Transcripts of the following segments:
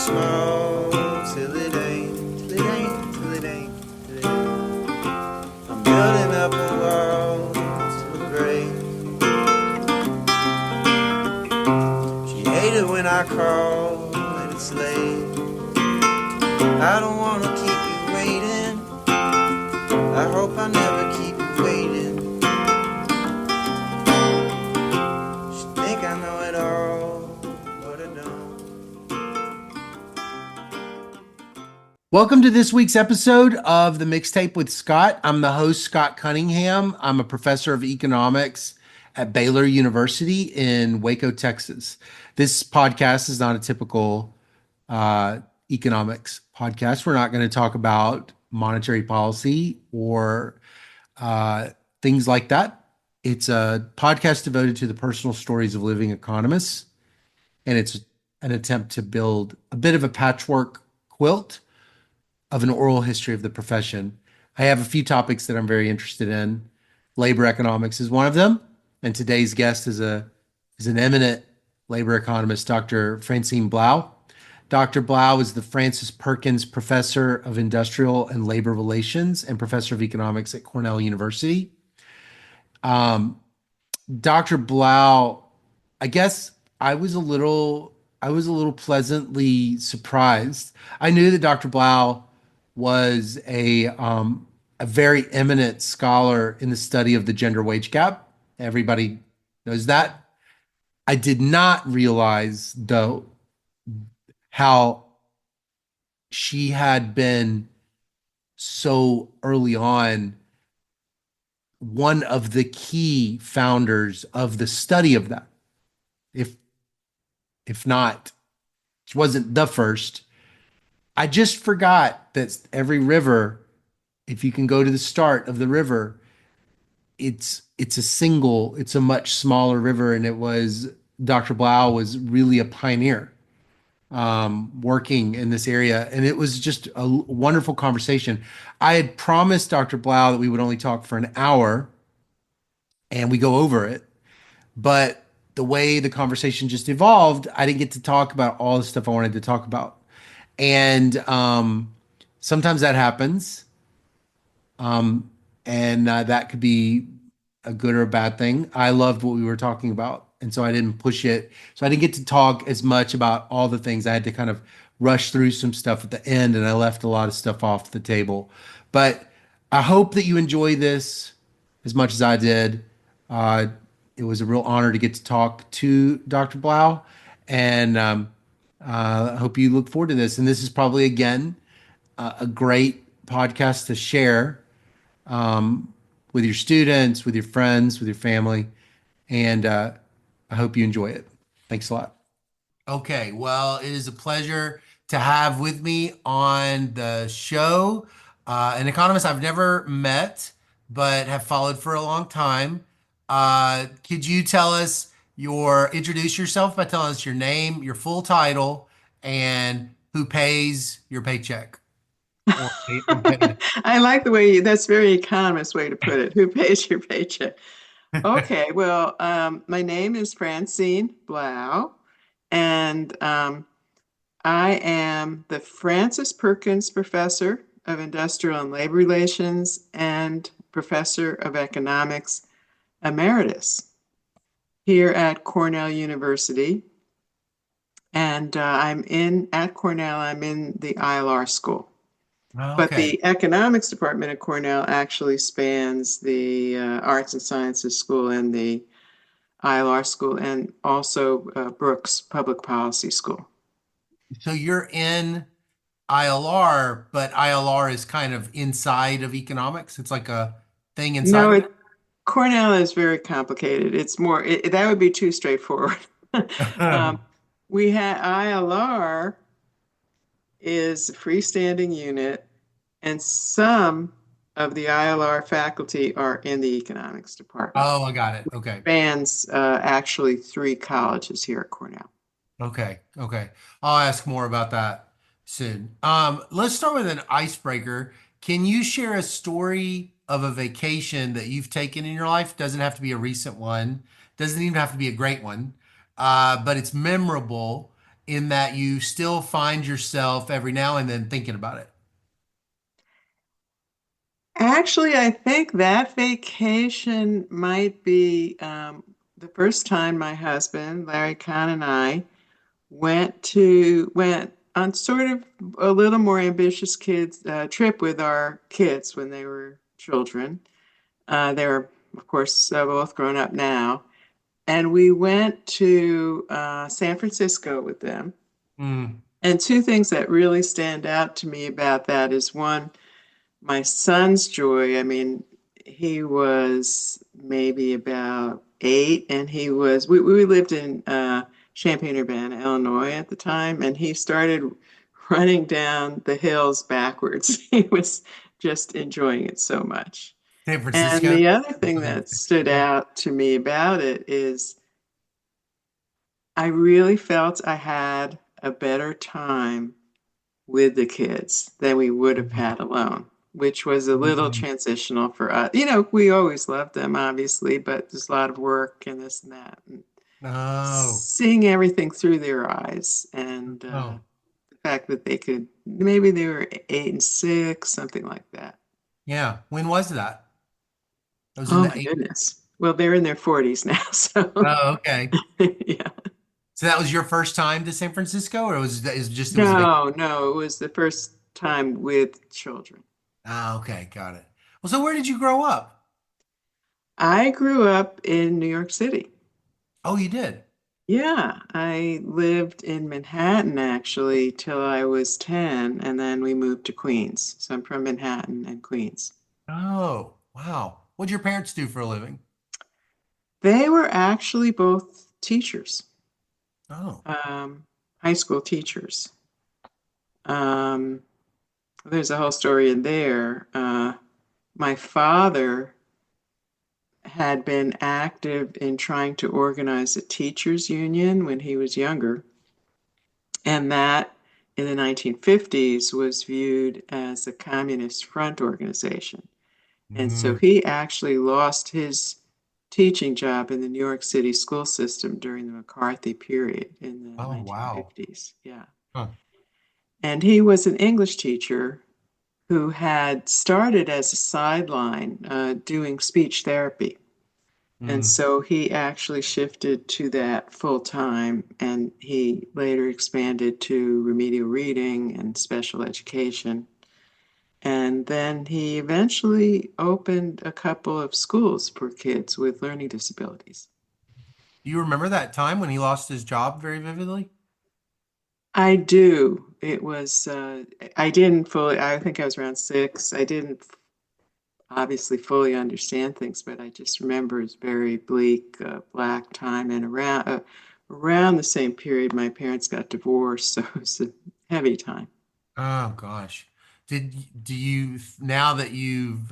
small till it ain't, till it ain't, till it ain't, till it ain't. I'm building up a wall till it breaks. She hated when I call and it's late. I don't wanna keep you waiting. I hope I never keep you waiting. She think I know it all, but I don't. Welcome to this week's episode of the Mixtape with Scott. I'm the host, Scott Cunningham. I'm a professor of economics at Baylor University in Waco, Texas. This podcast is not a typical economics podcast. We're not going to talk about monetary policy or things like that. It's a podcast devoted to the personal stories of living economists, and it's an attempt to build a bit of a patchwork quilt of an oral history of the profession. I have a few topics that I'm very interested in. Labor economics is one of them, and today's guest is an eminent labor economist, Dr. Francine Blau. Dr. Blau is the Francis Perkins Professor of Industrial and Labor Relations and Professor of Economics at Cornell University. Dr. Blau, I guess I was a little pleasantly surprised. I knew that Dr. Blau was a very eminent scholar in the study of the gender wage gap. Everybody knows that. I did not realize, though, how she had been so early on one of the key founders of the study of that. If not, she wasn't the first. I just forgot that every river, if you can go to the start of the river, it's a much smaller river, and it was Dr. Blau was really a pioneer working in this area, and it was just a wonderful conversation. I had promised Dr. Blau that we would only talk for an hour, and we go over it, but the way the conversation just evolved, I didn't get to talk about all the stuff I wanted to talk about. And sometimes that happens. And that could be a good or a bad thing. I loved what we were talking about, and so I didn't push it. So I didn't get to talk as much about all the things. I had to kind of rush through some stuff at the end, and I left a lot of stuff off the table. But I hope that you enjoy this as much as I did. It was a real honor to get to talk to Dr. Blau, and I hope you look forward to this. And this is probably, again, a great podcast to share with your students, with your friends, with your family. And I hope you enjoy it. Thanks a lot. Okay, well, it is a pleasure to have with me on the show an economist I've never met, but have followed for a long time. Could you introduce yourself by telling us your name, your full title, and who pays your paycheck? I like the way that's a very economist way to put it. Who pays your paycheck? Okay, well, my name is Francine Blau, and I am the Francis Perkins Professor of Industrial and Labor Relations and Professor of Economics Emeritus here at Cornell University. And at Cornell, I'm in the ILR school. Oh, But okay. the economics department at Cornell actually spans the arts and sciences school and the ILR school, and also Brooks Public Policy School. So you're in ILR, but ILR is kind of inside of economics. It's like a thing inside No, of Cornell is very complicated. It's more, that would be too straightforward. it. We have ILR is a freestanding unit, and some of the ILR faculty are in the economics department. Oh, I got it. Okay. Spans actually 3 colleges here at Cornell. Okay. I'll ask more about that soon. Let's start with an icebreaker. Can you share a story of a vacation that you've taken in your life? Doesn't have to be a recent one. Doesn't even have to be a great one. But it's memorable in that you still find yourself every now and then thinking about it? Actually, I think that vacation might be the first time my husband, Larry Kahn, and I went on sort of a little more ambitious kids trip with our kids when they were children. They're, of course, both grown up now. And we went to San Francisco with them. Mm. And two things that really stand out to me about that is one, my son's joy. I mean, he was maybe about 8, and we lived in Champaign-Urbana, Illinois at the time, and he started running down the hills backwards. He was just enjoying it so much. San And Francisco? the other thing that stood out to me about it is I really felt I had a better time with the kids than we would have had alone, which was a little Mhm. transitional for us. You know, we always loved them, obviously, but there's a lot of work and this and that. And Oh, seeing everything through their eyes and oh, the fact that maybe they were 8 and 6, something like that. yeah. When was that? That was in Oh the my eight. goodness. Well, they're in their 40s now, so Oh, okay. yeah. So that was your first time to San Francisco, or was that is just it was a vacation? No, no, it was the first time with children. Ah, okay, got it. Well, so where did you grow up? I grew up in New York City. Oh, you did. Yeah, I lived in Manhattan actually till I was 10, and then we moved to Queens. So I'm from Manhattan and Queens. Oh, wow. What'd your parents do for a living? They were actually both teachers, Oh, um, high school teachers. Um, there's a whole story in there. My father had been active in trying to organize a teachers union when he was younger, and that in the 1950s was viewed as a communist front organization. And so mm. he actually lost his teaching job in the New York City school system during the McCarthy period in the Oh, wow. 1950s. Yeah. Huh. And he was an English teacher who had started as a sideline doing speech therapy. And Mm. so he actually shifted to that full time, and he later expanded to remedial reading and special education. And then he eventually opened a couple of schools for kids with learning disabilities. Do you remember that time when he lost his job very vividly? I do. I didn't fully, I think I was around 6. I didn't obviously fully understand things, but I just remember it's very bleak, black time. And around the same period, my parents got divorced, so it was a heavy time. Oh gosh. Do you now that you've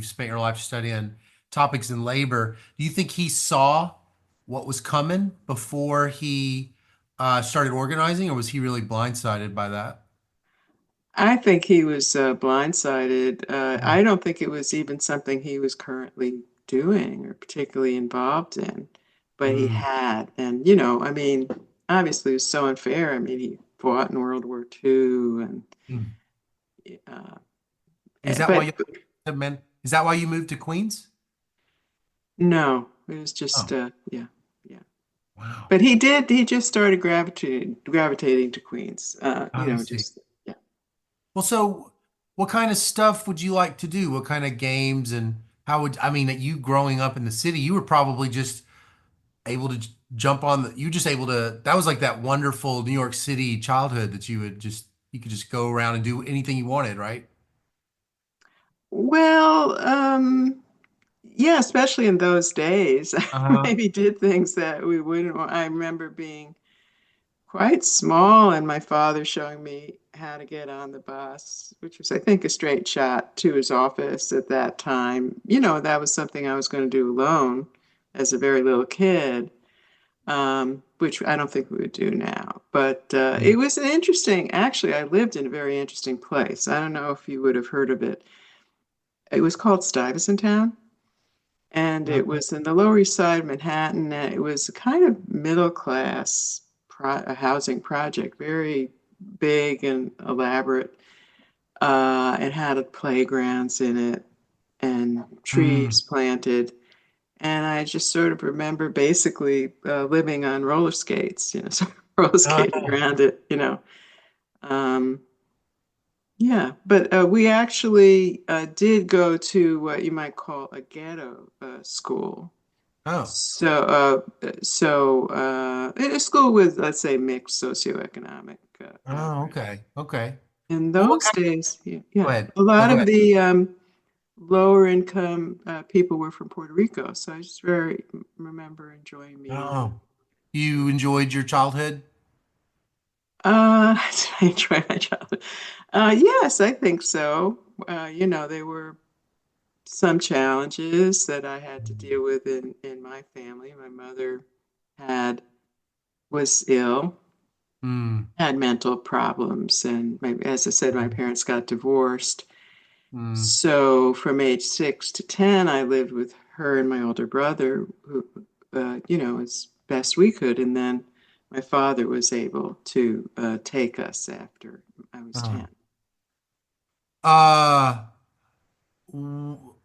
spent your life studying topics in labor, do you think he saw what was coming before he started organizing, or was he really blindsided by that? I think he was blindsided. Mm. I don't think it was even something he was currently doing or particularly involved in, but he Mm. had. And, you know, I mean, obviously it was so unfair. I mean, he fought in World War II and, Mm. uh, Is that why but you man? Is that why you moved to Queens? no, it was Oh, just, yeah, yeah. wow. But he just started gravitating to Queens, I see. just, yeah. Well, so what kind of stuff would you like to do? What kind of games and how would I mean that you growing up in the city, you were probably just able to jump on you just able to that was like that wonderful New York City childhood that you could just go around and do anything you wanted, right? Well, yeah, especially in those days, Uh-huh. maybe did things that we wouldn't want. I remember being quite small and my father showing me how to get on the bus, which was, I think, a straight shot to his office at that time. You know, that was something I was going to do alone as a very little kid, which I don't think we would do now. But it was an interesting, actually, I lived in a very interesting place. I don't know if you would have heard of it. It was called Stuyvesant Town. And it Uh-huh. was in the Lower East Side of Manhattan. And it was a kind of middle class a housing project, very big and elaborate. It had playgrounds in it and Mm. trees planted. And I just sort of remember basically living on roller skates, so roller skating Oh. around it, Um, yeah, but we actually did go to what you might call a ghetto school. Oh. So a school with, let's say, mixed socioeconomic Oh, background. okay. Okay. In Well, what those kind days, go yeah, ahead. a No, lot go of ahead. the lower income people were from Puerto Rico, so I just very remember enjoying meeting them. Oh, you enjoyed your childhood? Did I enjoy my childhood? Yes, I think so. There were some challenges that I had to deal with in my family. My mother had was ill, Mm, had mental problems, and as I said, my parents got divorced. mm. So from age 6 to 10, I lived with her and my older brother, who, as best we could. And then my father was able to take us after I was Oh. 10. Uh,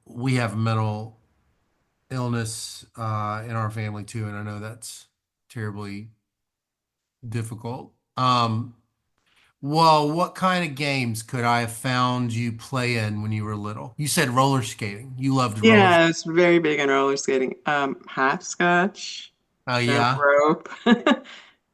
we have mental illness in our family too, and I know that's terribly difficult. Well, what kind of games could I have found you playing when you were little? You said roller skating. You loved roller. Yeah, I was very big on roller skating. Hopscotch, Oh jump yeah. rope,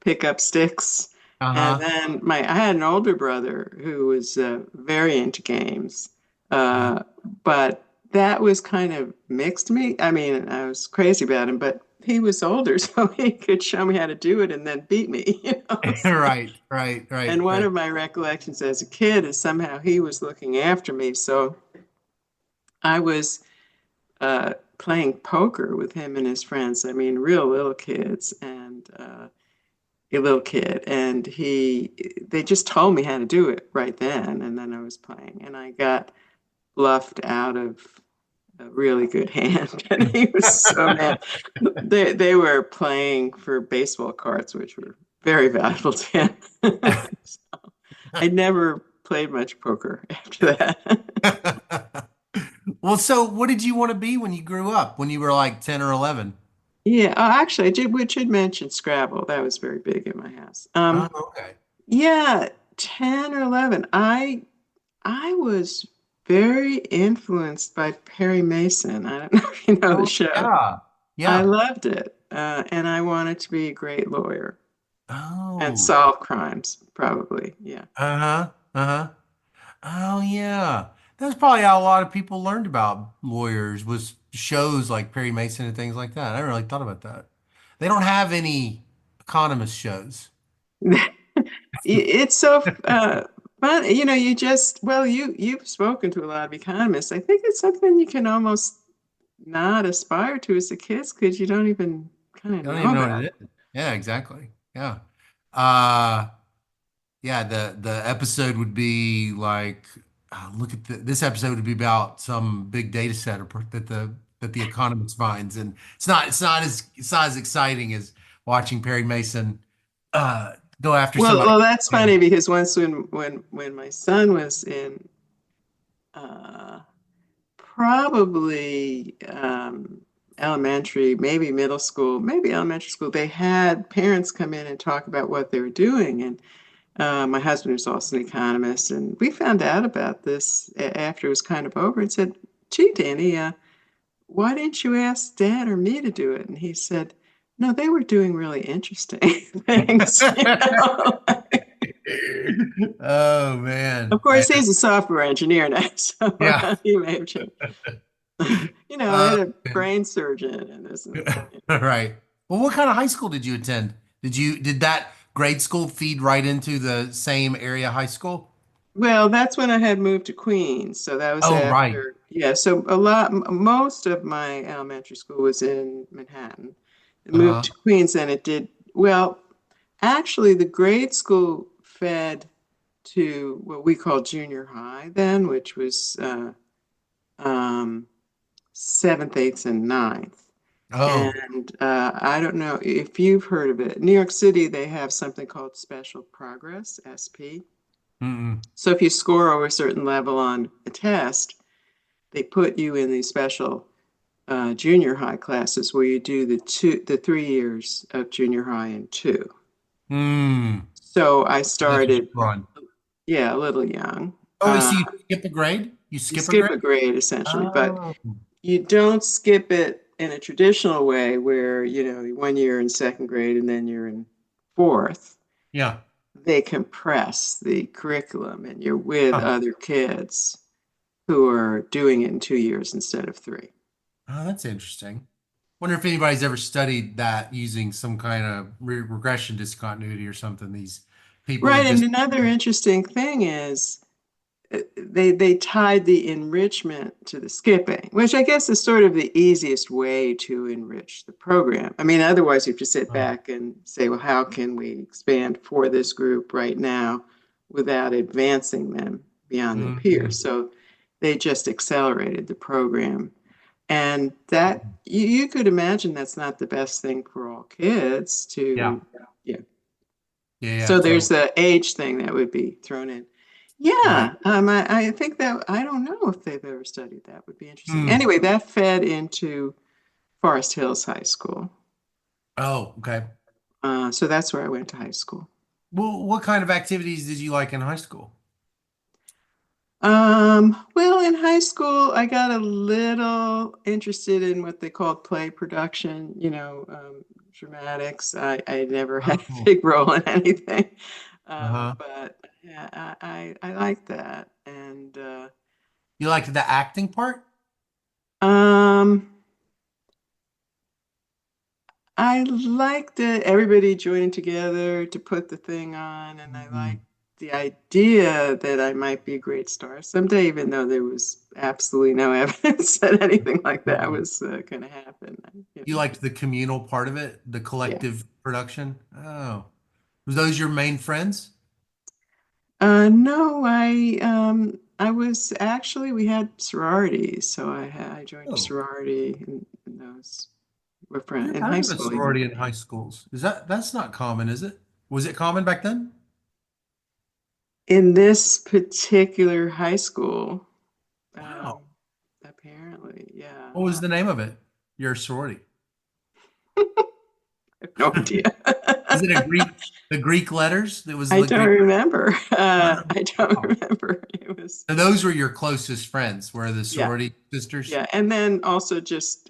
pick up sticks. And Uh-huh. then I had an older brother who was very into games. Uh, Uh, but that was kind of mixed me. I mean, I was crazy about him, but he was older, so he could show me how to do it and then beat me. right, right, right, And one right. of my recollections as a kid is somehow he was looking after me. So I was playing poker with him and his friends. I mean, real little kids and a little kid. And they just told me how to do it right then. And then I was playing, and I got bluffed out of a really good hand. And he was so mad. They were playing for baseball cards, which were very valuable to him. I never played much poker after that. Well, so what did you want to be when you grew up, when you were like 10 or 11? Yeah, actually, we should mention Scrabble. That was very big in my house. Oh, okay. Yeah, 10 or 11. I was very influenced by Perry Mason. I don't know if you know the Oh, show. yeah. I Yeah. loved it, and I wanted to be a great lawyer and Oh, solve crimes, probably. Yeah. uh-huh. Uh-huh. Oh, yeah. That's probably how a lot of people learned about lawyers was shows like Perry Mason and things like that. I never really thought about that. They don't have any economist shows. It's so fun. You've spoken to a lot of economists. I think it's something you can almost not aspire to as a kid because you don't even kind of I don't know even know what about it is. Yeah, exactly. Yeah. Uh, yeah, the episode would be like, look at this episode would be about some big data set that the economist finds, and it's not as exciting as watching Perry Mason uh, go after somebody. Well, that's funny because once when my son was in uh, probably elementary, maybe middle school, maybe elementary school, they had parents come in and talk about what they were doing. And my husband was also an economist, and we found out about this after it was kind of over and said, "Gee, Danny, why didn't you ask Dad or me to do it?" And he said, "No, they were doing really interesting things." Oh Of man. course, he's a software engineer now, so Yeah. he may have changed. I Uh, had a brain surgeon and this and that. right. Well, what kind of high school did you attend? Did that grade school feed right into the same area high school? Well, that's when I had moved to Queens, so that was Oh, right. after. Yeah, so most of my elementary school was in Manhattan. I moved Uh-huh. to Queens, and it did well. Actually, the grade school fed to what we call junior high then, which was um, seventh, eighth, and ninth. Oh. And I don't know if you've heard of it. New York City, they have something called Special Progress, SP. Mm-mm. So if you score over a certain level on a test, they put you in these special junior high classes where you do the 3 years of junior high in two. Mm. So I That's what started, you're on. yeah, a little young. Oh, wait, so you skip a grade? You You skip a skip grade? a grade essentially, but Oh. you don't skip it in a traditional way where, 1 year in second grade and then you're in fourth. Yeah. They compress the curriculum and you're with Huh. other kids who are doing it in 2 years instead of three. Oh, that's interesting. Wonder if anybody's ever studied that using some kind of regression discontinuity or something. These people that Right, and just, another interesting thing is they tied the enrichment to the skipping, which I guess is sort of the easiest way to enrich the program. I mean, otherwise you have to sit oh, back and say, well, how can we expand for this group right now without advancing them beyond their mm, peers? So they just accelerated the program. And that you could imagine that's not the best thing for all kids yeah, to, yeah. yeah, So there's totally. the age thing that would be thrown in. Right. Yeah, I think that I don't know if they've ever studied that. Would be interesting. Hmm. Anyway, that fed into Forest Hills High School. Oh, okay. So that's where I went to high school. Well, what kind of activities did you like in high school? Well, in high school, I got a little interested in what they called play production, dramatics. I never had a Oh, big role in anything, uh-huh. but yeah, I like that. And You liked the acting part? um, I liked it, everybody joining together to put the thing on, and I Mhm. liked the idea that I might be a great star someday, even though there was absolutely no evidence that anything like that Mhm. was going to happen. You liked the communal part of it, the Yeah. collective production? Oh, was those your main friends? No, I was actually we had sororities, so I joined a Oh, sorority, and those were I friends never in high heard of a school even. sorority in high schools. That's not common, is it? Was it common back then? In this particular high school, Wow. um, apparently, yeah. What was the name of it? Your sorority. I have no idea. Is it the Greek letters? That was I the don't Greek. remember. Oh, I don't wow. remember. It was, So those were your closest friends, were the yeah, sorority sisters? yeah. And then also just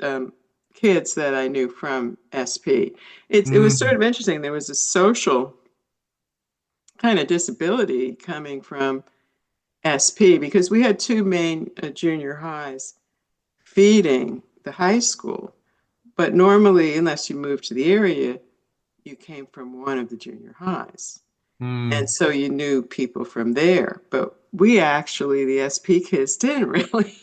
kids that I knew from SP. It was sort Mm, of interesting. There was a social kind of disability coming from SP because we had two main junior highs feeding the high school. But normally, unless you moved to the area, you came from one of the junior highs. And mm, so you knew people from there. But we actually, the SP kids, didn't really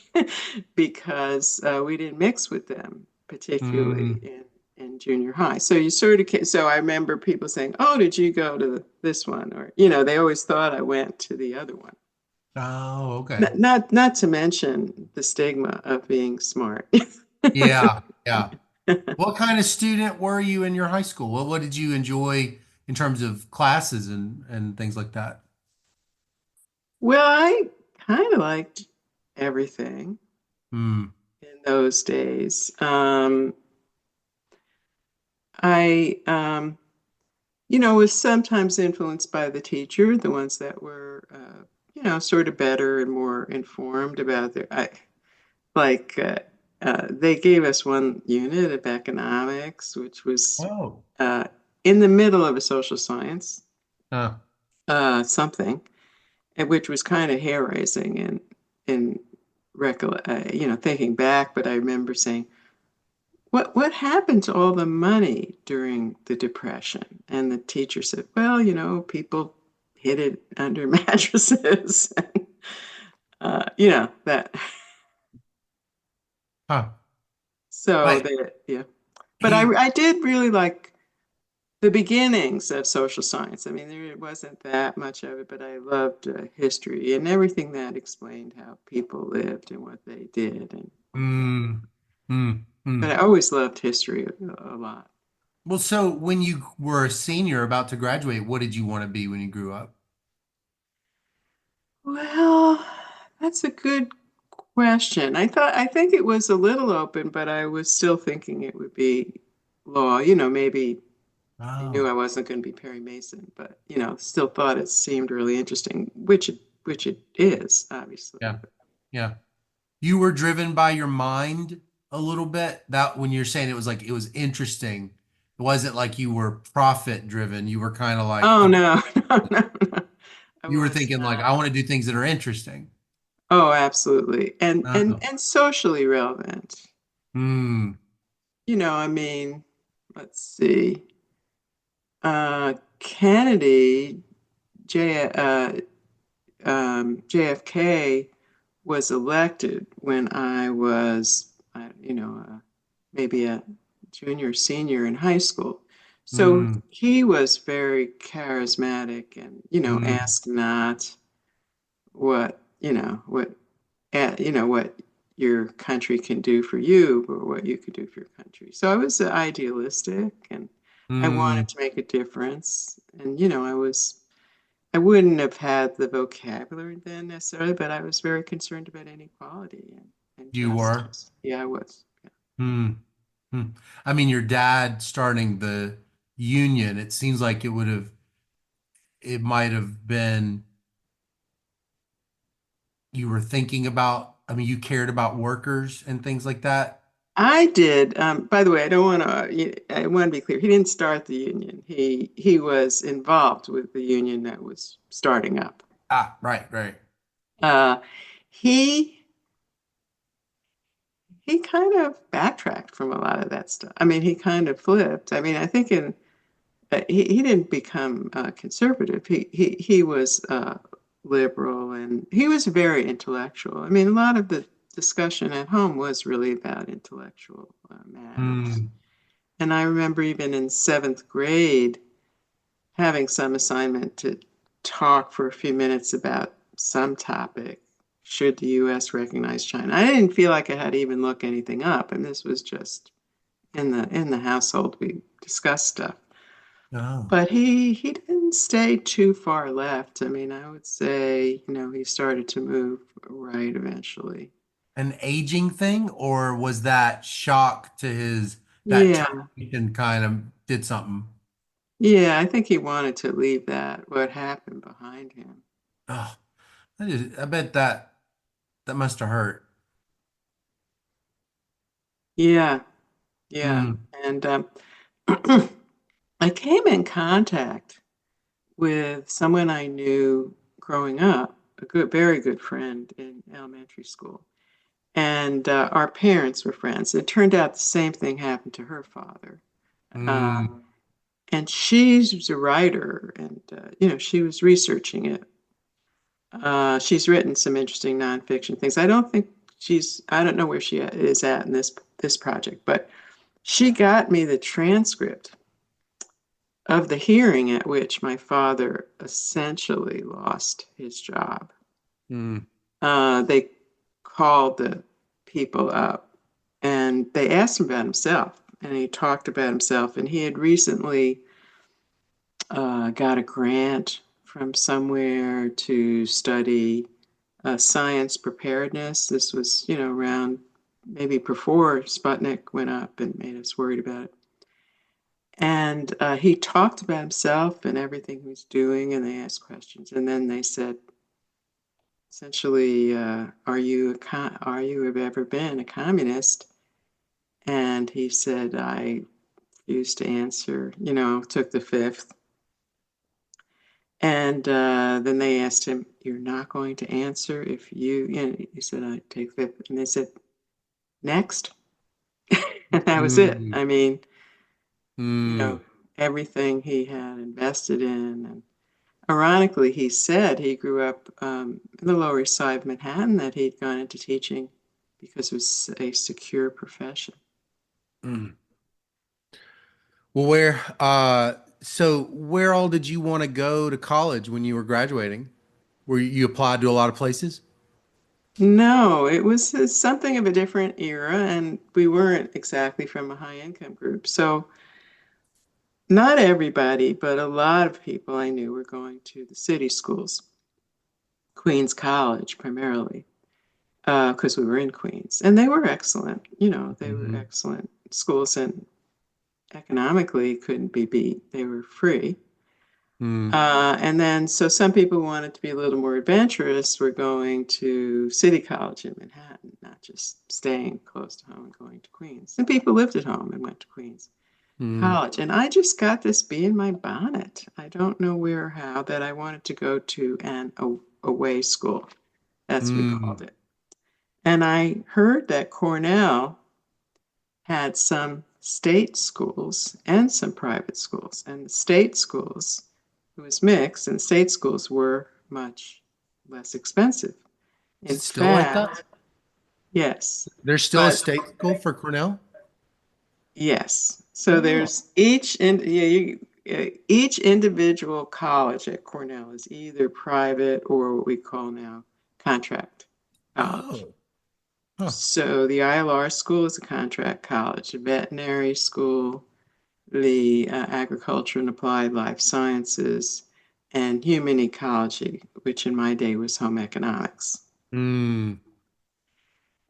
because we didn't mix with them, particularly mm. in junior high. So you sort of, so I remember people saying, oh, did you go to this one? Or, they always thought I went to the other one. Oh, okay. Not to mention the stigma of being smart. Yeah, yeah. What kind of student were you in your high school? What did you enjoy in terms of classes and things like that? Well, I kind of liked everything Hmm. in those days. I, was sometimes influenced by the teacher, the ones that were, sort of better and more informed about like, they gave us one unit of economics, which was Oh. uh, in the middle of a social science, Huh. something, and which was kind of hair raising and in thinking back. But I remember saying, what happened to all the money during the Depression? And the teacher said, well, people hid it under mattresses. And, that. Huh. So But that, yeah. But he, I did really like the beginnings of social science. I mean, there wasn't that much of it, but I loved history and everything that explained how people lived and what they did and what happened. mm, Mm, But I mm. always loved history a lot. Well, so when you were a senior about to graduate, what did you want to be when you grew up? Well, that's a good question. I think it was a little open, but I was still thinking it would be law. Maybe I knew I Oh, wasn't going to be Perry Mason, but still thought it seemed really interesting, which it is, obviously. yeah. Yeah. You were driven by your mind a little bit. That when you're saying it was like it was interesting, it wasn't like you were profit driven. You were kind of like Oh no, no, no, no. I you were was thinking like not. I want to do things that are interesting. Oh, absolutely. And and Oh. and socially relevant. Hmm. I mean, let's see. Kennedy, JFK was elected when I was, maybe a junior, senior in high school. So Hmm. he was very charismatic and, Hmm. ask not what your country can do for you, but what you could do for your country. So I was idealistic and I wanted Hmm. to make a difference. And, I wouldn't have had the vocabulary then necessarily, but I was very concerned about inequality and You were. justice. Yeah, I was. Yeah. Hmm. Hmm. I mean, your dad starting the union, it seems like it might have been you were thinking about, I mean, you cared about workers and things like that. I did. By the way, I want to be clear. He didn't start the union. He was involved with the union that was starting up. Ah, right, right. Uh, he he kind of backtracked from a lot of that stuff. I mean, he kind of flipped. I mean, I think he didn't become conservative. He was liberal and he was very intellectual. I mean, a lot of the discussion at home was really about intellectual matters. Hmm. And I remember even in seventh grade having some assignment to talk for a few minutes about some topic. Should the U.S. recognize China? I didn't feel like I had to even look anything up, and this was just in the household we discussed stuff. Oh. But he didn't stay too far left. I mean, I would say, he started to move right eventually. An aging thing, or was that shock to his that Yeah. transition kind of did something? Yeah, I think he wanted to leave what happened behind him. Oh, I bet that must have hurt. Yeah, yeah. Hmm. And I came in contact with someone I knew growing up, a very good friend in elementary school. And our parents were friends. It turned out the same thing happened to her father. Uh, Hmm. and she was a writer, and she was researching it. She's written some interesting nonfiction things. I don't know where she is at in this project, but she got me the transcript of the hearing at which my father essentially lost his job. Hmm. They called the people up and they asked him about himself, and he talked about himself. And he had recently got a grant from somewhere to study science preparedness. This was, around maybe before Sputnik went up and made us worried about it. And he talked about himself and everything he was doing, and they asked questions. And then they said, essentially, are you have ever been a communist? And he said, I used to answer, took the fifth. And then they asked him, "You're not going to answer if he said, I take fifth." And they said, "Next." And that was it. Hmm. I mean, you Hmm. know, everything he had invested in. And ironically, he said he grew up in the Lower East Side of Manhattan, that he'd gone into teaching because it was a secure profession. Hmm. Well, so where all did you want to go to college when you were graduating? Were you applied to a lot of places? No, it was something of a different era, and we weren't exactly from a high income group. So not everybody, but a lot of people I knew were going to the city schools, Queens College primarily, because we were in Queens, and they were excellent. They were Hmm. excellent schools, and economically couldn't be beat. They were free. Mm. And then, so some people wanted to be a little more adventurous, were going to City College in Manhattan, not just staying close to home and going to Queens. And people lived at home and went to Queens Mm. College. And I just got this bee in my bonnet. I don't know where or how that I wanted to go to an away school. That's what we called Mm. it. And I heard that Cornell had some state schools and some private schools. And the state schools, it was mixed, and state schools were much less expensive. Is In it still like that? fact, yes, There's still a but state school for Cornell? yes. So Oh. there's each individual college at Cornell is either private or what we call now contract college. Oh. Huh. So the ILR school is a contract college, the veterinary school, the agriculture and applied life sciences, and human ecology, which in my day was home economics. Mm.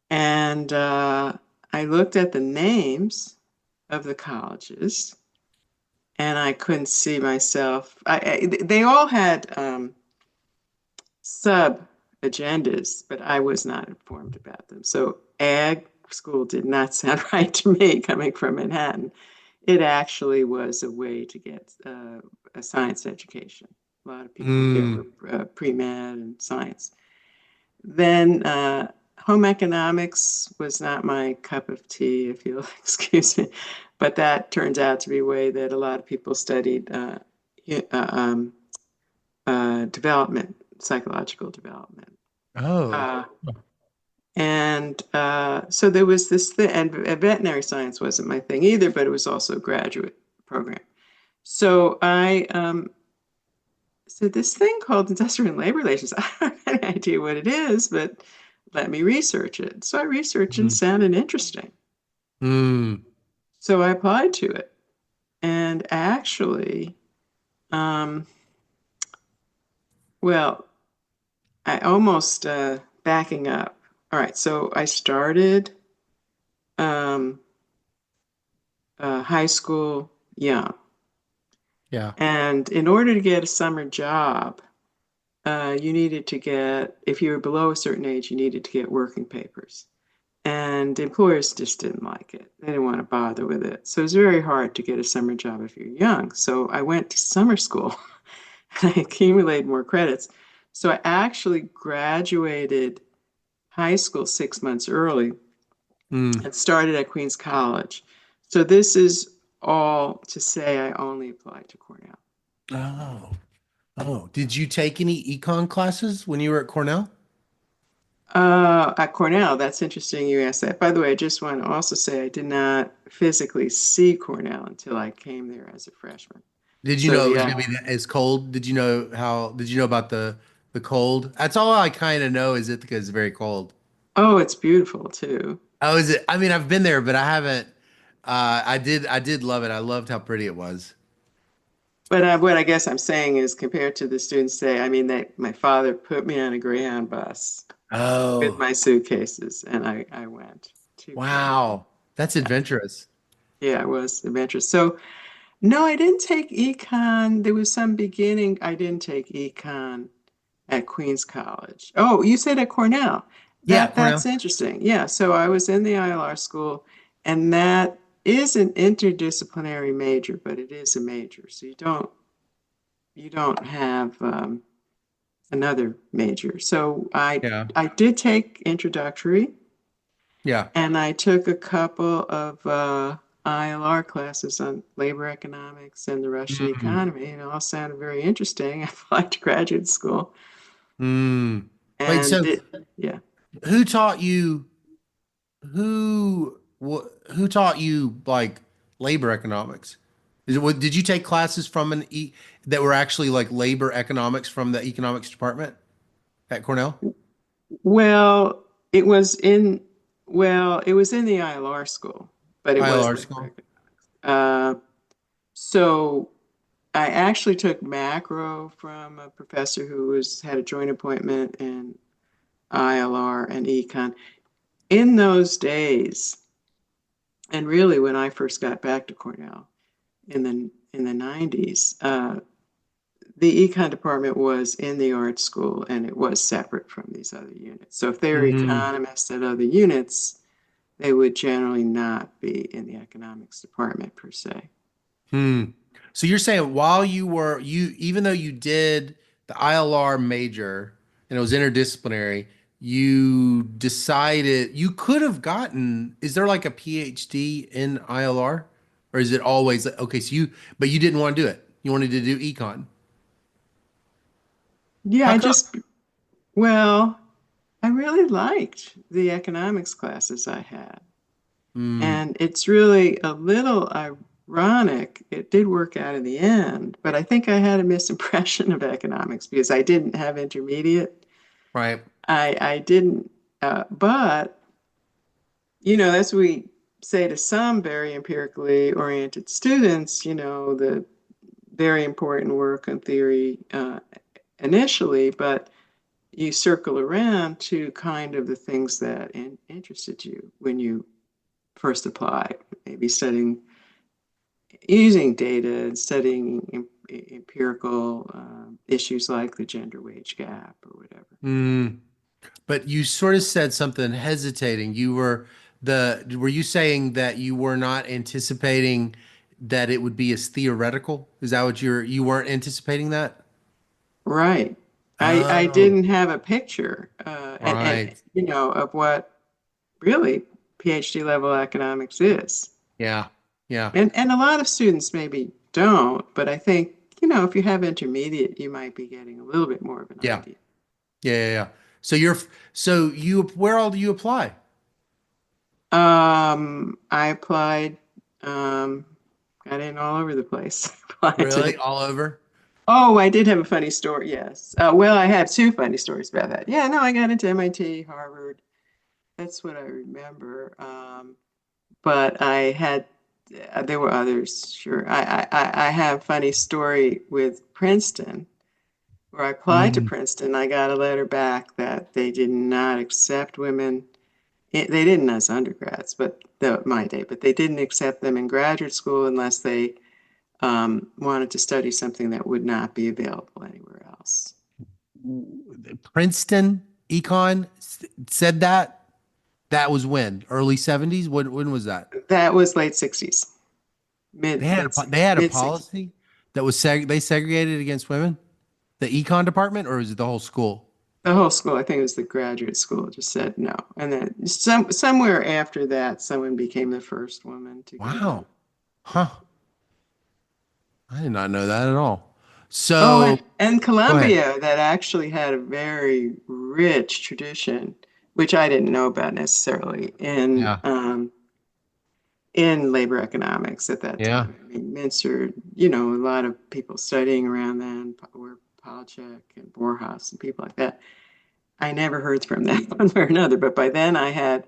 And I looked at the names of the colleges, and I couldn't see myself. They all had sub agendas, but I was not informed about them. So ag school did not sound right to me coming from Manhattan. It actually was a way to get a science education. A lot of people there Mm. were pre-med and science. Then home economics was not my cup of tea, if you'll excuse me, but that turns out to be a way that a lot of people studied development, psychological development. Oh. Uh, and so there was this thing, and veterinary science wasn't my thing either, but it was also a graduate program. So I said, this thing called industrial and labor relations, I don't have any idea what it is, but let me research it. So I researched and Mm. sounded interesting. Mm. So I applied to it. And actually, um, well, I almost backing up. All right, so I started um, high school young. Yeah. And in order to get a summer job, you needed to get, if you were below a certain age, you needed to get working papers. And employers just didn't like it. They didn't want to bother with it. So it was very hard to get a summer job if you're young. So I went to summer school and I accumulated more credits. So I actually graduated high school 6 months early Mm. and started at Queens College. So this is all to say I only applied to Cornell. Oh. Oh. Did you take any econ classes when you were at Cornell? At Cornell, that's interesting you asked that. By the way, I just want to also say I did not physically see Cornell until I came there as a freshman. Did you So know it was yeah. gonna be as cold? Did you know about the cold? That's all I kind of know is it because it's very cold. Oh, it's beautiful too. Oh, is it? I mean, I've been there, but I haven't. I did love it. I loved how pretty it was. But what I guess I'm saying is compared to the students today, I mean, my father put me on a Greyhound bus with Oh, my suitcases and I went to Cornell. wow. That's Yeah. adventurous. Yeah, it was adventurous. So no, I didn't take econ. There was some beginning. I didn't take econ at Queens College. Oh, you said at Cornell. Yeah, That's Cornell. interesting. Yeah, so I was in the ILR school, and that is an interdisciplinary major, but it is a major. So you don't have another major. So I Yeah. I did take introductory, Yeah. and I took a couple of ILR classes on labor economics and the Russian Mm. economy. And it all sounded very interesting. I applied to graduate school, Mm. Wait, and so yeah. who taught you who taught you like labor economics? Did you take classes from that were actually like labor economics from the economics department at Cornell? Well, it was in it was in the ILR school, but it was ILR labor school. economics. So I actually took macro from a professor who had a joint appointment in ILR and econ. In those days, and really when I first got back to Cornell in the 90s, the econ department was in the art school and it was separate from these other units. So if they were Mm-hmm. economists at other units, they would generally not be in the economics department per se. Hmm. So you're saying while even though you did the ILR major and it was interdisciplinary, you decided you could have gotten, is there like a PhD in ILR? Or is it always okay, but you didn't want to do it. You wanted to do econ. Yeah, How come? well, I really liked the economics classes I had. Hmm. And it's really a little ironic. It did work out in the end, but I think I had a misimpression of economics because I didn't have intermediate. Right. I didn't, but that's what we say to some very empirically oriented students, the very important work on theory initially, but you circle around to kind of the things that interested you when you first applied, maybe studying using data and studying empirical issues like the gender wage gap or whatever. Hmm. But you sort of said something hesitating. Were you saying that you were not anticipating that it would be as theoretical? Is that what you weren't anticipating that? Right. I Oh, didn't have a picture and right. of what really PhD level economics is. Yeah. Yeah. And a lot of students maybe don't, but I think, if you have intermediate, you might be getting a little bit more of an Yeah. idea. Yeah. Yeah. Yeah. Where all do you apply? I applied, got in all over the place. Applied to Really? All over? Oh, I did have a funny story. Yes. Well, I have two funny stories about that. Yeah, no, I got into MIT, Harvard. That's what I remember. But there were others. Sure. I have a funny story with Princeton, where I applied to Mm, Princeton. I got a letter back that they did not accept women. They didn't as undergrads, but my day, but they didn't accept them in graduate school unless they wanted to study something that would not be available anywhere else. Princeton Econ said that. That was when? Early 70s? When was that? That was late 60s, They mid had late they had a mid 60s. policy that was they segregated against women? The econ department, or is it the whole school? The whole school, I think it was the graduate school, just said no. And then somewhere after that, someone became the first woman to get in. Wow. Huh. I did not know that at all. Oh, So and go ahead. Columbia, that actually had a very rich tradition, which I didn't know about necessarily Yeah. in labor economics at that Yeah. time. I mean, Mincer, a lot of people studying around then were Palachuk and Borjas and people like that. I never heard from them one way or another, but by then I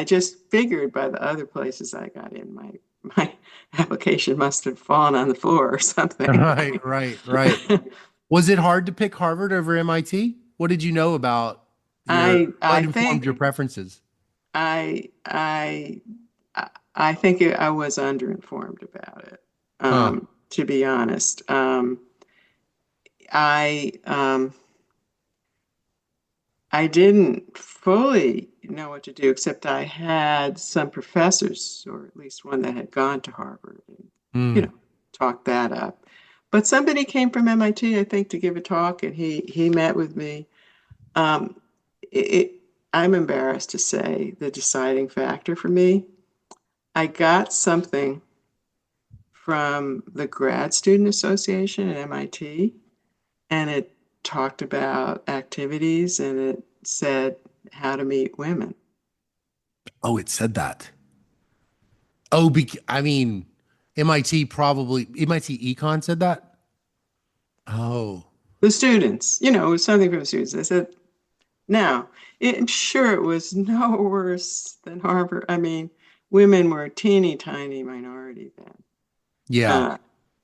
just figured by the other places I got in, my application must have fallen on the floor or something. Right, right, right. Was it hard to pick Harvard over MIT? What did you know about I what informed your think preferences? I I I think I was underinformed about it. Huh. To be honest, I I didn't fully know what to do, except I had some professors, or at least one that had gone to Harvard, and you Hmm. know, talked that up. But somebody came from MIT, I think, to give a talk, and he met with me. Um, it, I'm embarrassed to say the deciding factor for me. I got something from the Grad Student Association at MIT, and it talked about activities, and it said how to meet women. Oh, it said that. Oh, I mean, MIT Econ said that. Oh, The students, it was something from the students. They said, Now, I'm sure it was no worse than Harvard. I mean, women were a teeny tiny minority then. Yeah.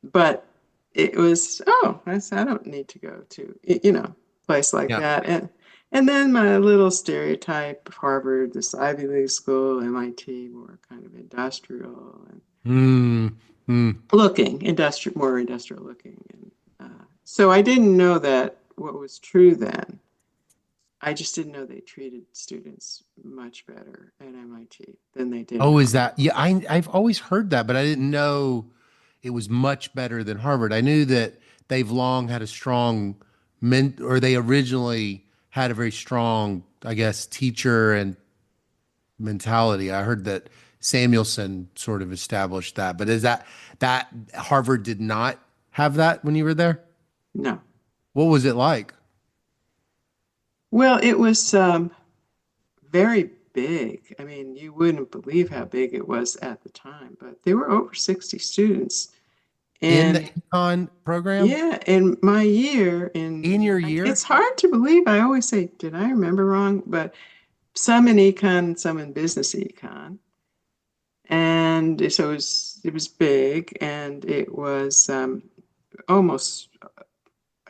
But it was, oh, I don't need to go to, place like Yeah. that. And then my little stereotype of Harvard, this Ivy League school, MIT, more kind of industrial and Mm, mm. more industrial looking. And so I didn't know that what was true then. I just didn't know they treated students much better at MIT than they did at Oh, is Harvard. that? Yeah, I've always heard that, but I didn't know it was much better than Harvard. I knew that they've long had a strong or they originally had a very strong, I guess, teacher and mentality. I heard that Samuelson sort of established that, but is that Harvard did not have that when you were there? No. What was it like? Well, it was very big. I mean, you wouldn't believe how big it was at the time, but there were over 60 students. In the And econ program? yeah, in my year, In your year? it's hard to believe. I always say, did I remember wrong? But some in econ, some in business econ. And so it was big, and it was almost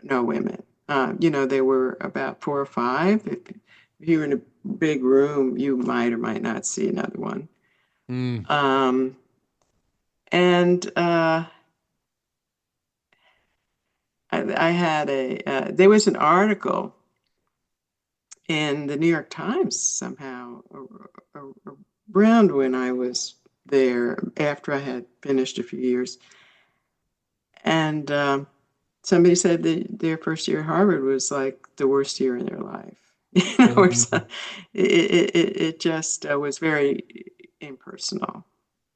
no women. There were about 4 or 5. If you were in a big room, you might or might not see another one. Mm. And I had there was an article in the New York Times somehow around when I was there after I had finished a few years. And somebody said that their first year at Harvard was like the worst year in their life. Or Mhm. it just was very impersonal.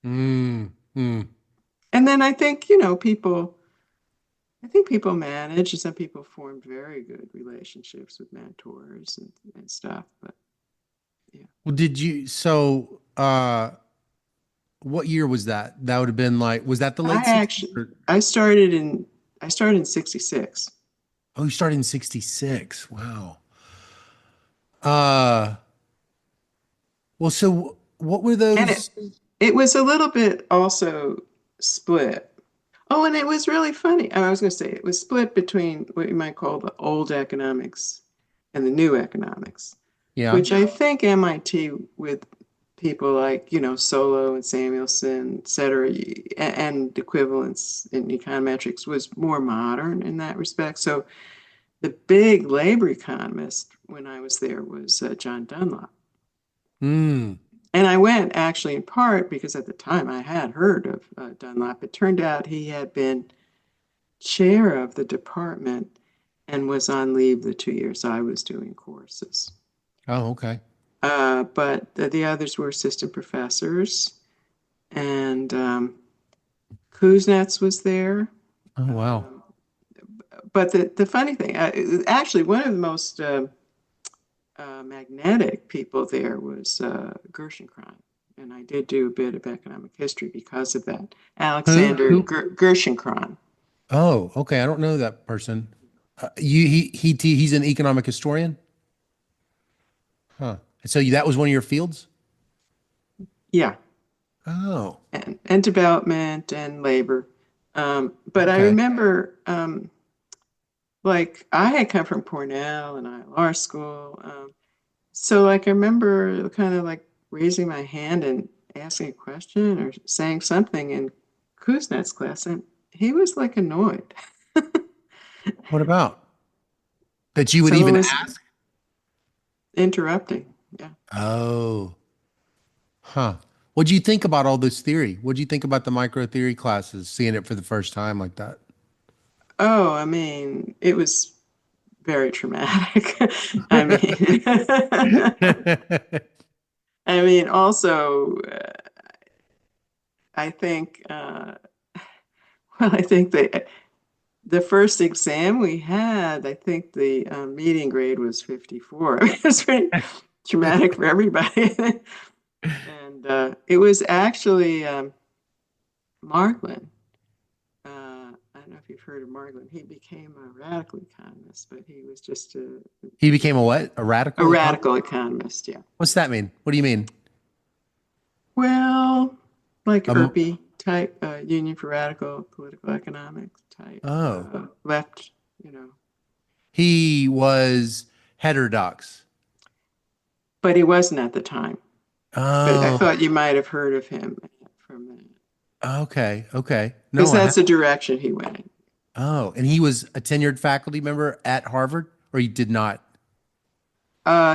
Mm. Mm. And then I think, people managed, and some people formed very good relationships with mentors and stuff. But yeah, Well, what year was that? That would have been like, was that the I late 60s? actually I started in '66, Oh, you started in 66. Wow. Uh, well, so what were and those? it was a little bit also split. Oh, and it was really funny. I was going to say it was split between what you might call the old economics and the new economics, Yeah. which I think MIT with people like, Solow and Samuelson, et cetera, and equivalents in econometrics was more modern in that respect. So the big labor economist when I was there was John Dunlop. Mm. And I went actually in part because at the time I had heard of Dunlop. It turned out he had been chair of the department and was on leave the 2 years I was doing courses. Oh, okay. But the others were assistant professors, and Kuznets was there. Oh, wow. Um, but the funny thing, actually, one of the most magnetic people there was Gerschenkron. And I did do a bit of economic history because of that. Alexander Who? Gerschenkron. Oh, okay. I don't know that person. He's an economic historian. Huh. So that was one of your fields? Yeah, Oh, and development and labor. But I okay. remember, like, I had come from Cornell and ILR school. So, like, I remember kind of like raising my hand and asking a question or saying something in Kuznets' class, and he was like annoyed. What about that you would Someone even was ask? interrupting. Yeah. Oh, huh. What do you think about all this theory? What do you think about the micro theory classes, seeing it for the first time like that? Oh, I mean, it was very traumatic. I mean, I mean, also, I think, I think the first exam we had, I think the median grade was 54. It was pretty traumatic for everybody. And it was actually Marklin. I don't know if you've heard of Margolin. He became a radical economist, but he was just He became a what? A a radical economist? radical economist. Yeah. What's that mean? What do you mean? Well, like Um, URPE type, Union for Radical Political Economics type, oh, left, you know. he was heterodox. But he wasn't at the time. But I Oh, thought you might have heard of him from that. okay, okay. Because No, I that's have. the direction he went in. Oh, and he was a tenured faculty member at Harvard, or he did not?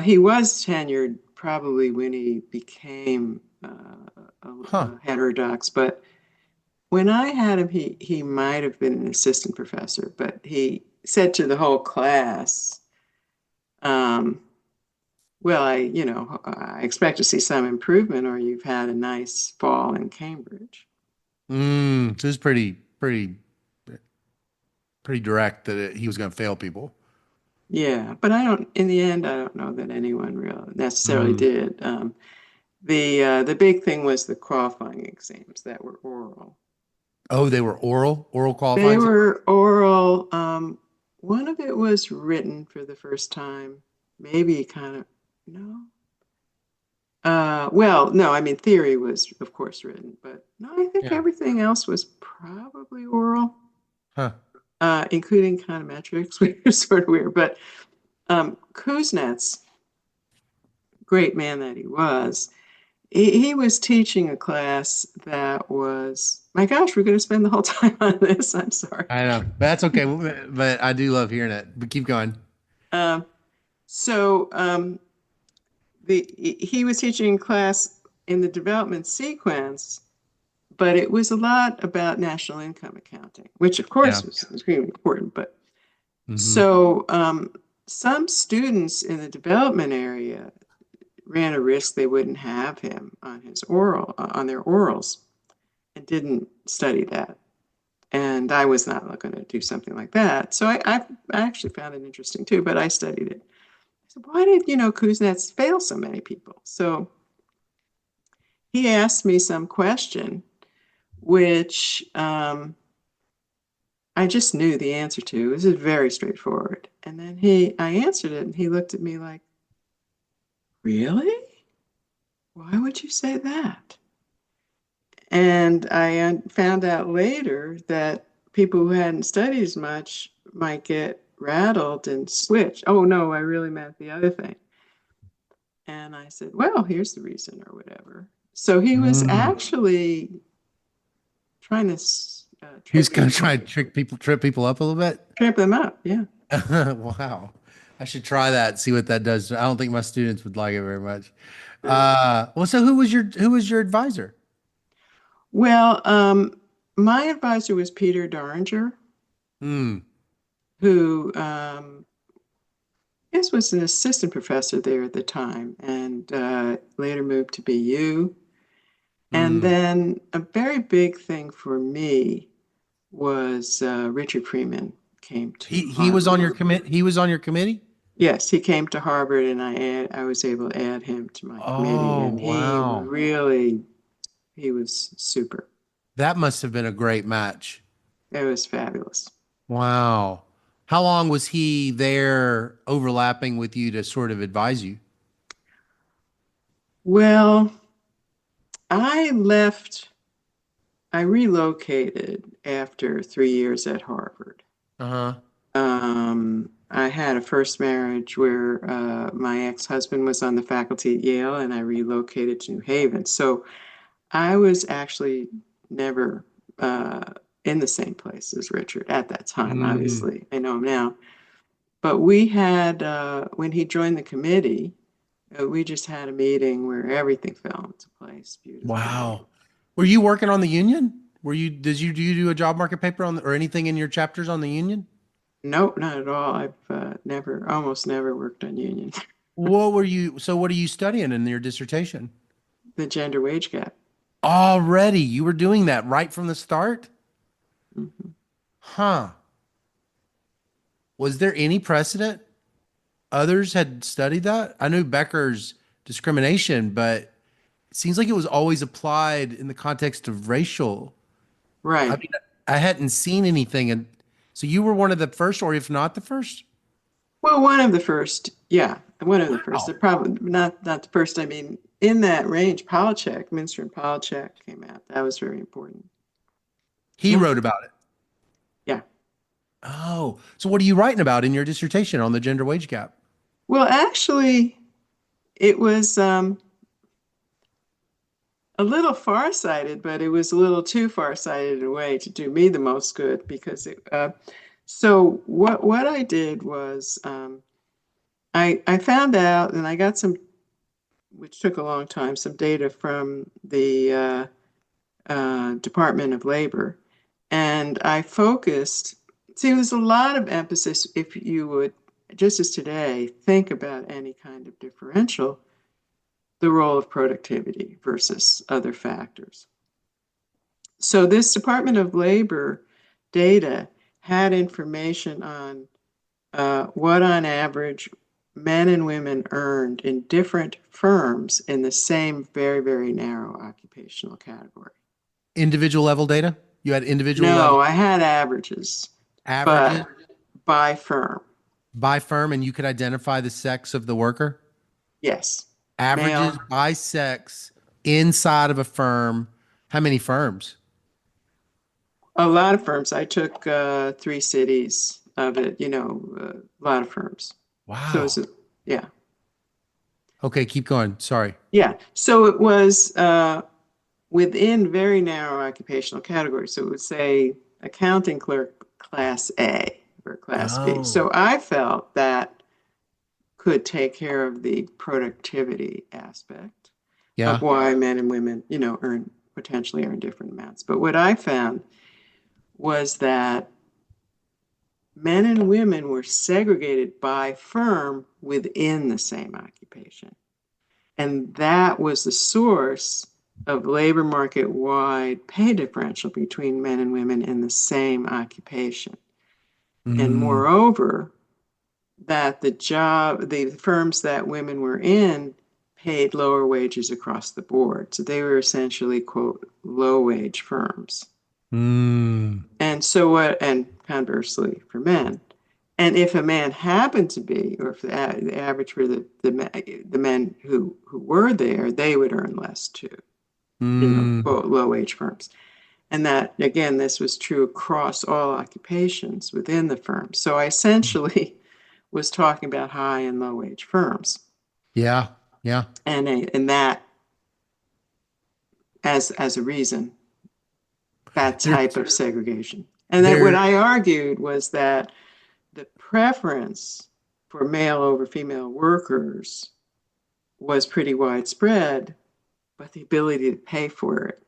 He was tenured probably when he became Huh. heterodox, but when I had him, he might have been an assistant professor, but he said to the whole class, um, well, I expect to see some improvement, or you've had a nice fall in Cambridge. So it's pretty direct that he was going to fail people. Yeah, but in the end, I don't know that anyone really necessarily Mm. did. The big thing was the qualifying exams that were oral. Oh, they were oral They qualifying. were oral. One of it was written for the first time, maybe kind of, no. Well, no, I mean, theory was, of course, written, but no, I think Yeah. everything else was probably oral, Huh. including econometrics, which is sort of weird. But Kuznets, great man that he was, he was teaching a class that was, my gosh, we're going to spend the whole time on this. I'm sorry. I know. That's okay. But I do love hearing it. But keep going. Um, so he was teaching a class in the development sequence, but it was a lot about national income accounting, which of Yeah. course was extremely important. But Hmm. so some students in the development area ran a risk they wouldn't have him on his on their orals, and didn't study that. And I was not going to do something like that. So I actually found it interesting too, but I studied it. So why did, Kuznets fail so many people? So he asked me some question, which I just knew the answer to. It was very straightforward. And then I answered it, and he looked at me like, really? Why would you say that? And I found out later that people who hadn't studied as much might get rattled and switch. Oh, no, I really meant the other thing. And I said, well, here's the reason, or whatever. So he was actually trying to He's going to try to trip people up a little bit. trip them up. Yeah. Wow. I should try that, see what that does. I don't think my students would like it very much. Well, so who was your advisor? Well, my advisor was Peter Daringer, Hmm. who I guess was an assistant professor there at the time, and later moved to BU. And Hmm. then a very big thing for me was Richard Freeman came to He was on your Harvard. commit. He was on your committee. Yes, he came to Harvard, and I was able to add him to my committee, Oh, and wow. he was super. That must have been a great match. It was fabulous. Wow. How long was he there overlapping with you to sort of advise you? Well, I left, I relocated after 3 years at Harvard. Uh-huh. I had a first marriage where my ex-husband was on the faculty at Yale, and I relocated to New Haven. So I was actually never in the same place as Richard at that time. Mm. Obviously, I know him now. But we had, when he joined the committee, we just had a meeting where everything fell into place beautifully. Wow. Were you working on the union? Do you do a job market paper or anything in your chapters on the union? Nope, not at all. I've almost never worked on union. What are you studying in your dissertation? The gender wage gap. Already, you were doing that right from the start? Mhm. Huh. Was there any precedent? Others had studied that? I knew Becker's discrimination, but it seems like it was always applied in the context of racial. I Right. mean, I hadn't seen anything. And so you were one of the first, or if not the first? Well, one of the first, yeah, one of the first. Wow. They're probably not the first. I mean, in that range, Polachek, Minster and Polachek came out. That was very important. He Yeah, wrote about it. yeah. Oh, so what are you writing about in your dissertation on the gender wage gap? Well, actually, it was a little far-sighted, but it was a little too far-sighted in a way to do me the most good because so what I did was I found out and I got some, which took a long time, some data from the Department of Labor, and I focused. See, there's a lot of emphasis if you would, just as today, think about any kind of differential, the role of productivity versus other factors. So this Department of Labor data had information on what on average men and women earned in different firms in the same very, very narrow occupational category. Individual level data? You had individual level No, I had averages, averages but by firm, by firm, and you could identify the sex of the worker? yes. Averages Male, by sex inside of a firm. How many firms? a lot of firms. I took 3 cities of it, a lot of firms. So Wow. yeah. Okay, keep going. Sorry. Yeah. So it was within very narrow occupational categories. So it would say accounting clerk class A or class B. Oh, So I felt that could take care of the productivity aspect of yeah. why men and women, potentially earn different amounts. But what I found was that men and women were segregated by firm within the same occupation. And that was the source of labor market wide pay differential between men and women in the same occupation. And Mm, moreover, that the firms that women were in paid lower wages across the board. So they were essentially, quote, low wage firms. mm. And conversely for men. And if a man happened to be, or if the average for the men who were there, they would earn less too, Mm. quote, low wage firms. And that, again, this was true across all occupations within the firm. So I essentially was talking about high and low wage firms. Yeah, yeah. And that as a reason, that There, type of segregation. And that what there. I argued was that the preference for male over female workers was pretty widespread, but the ability to pay for it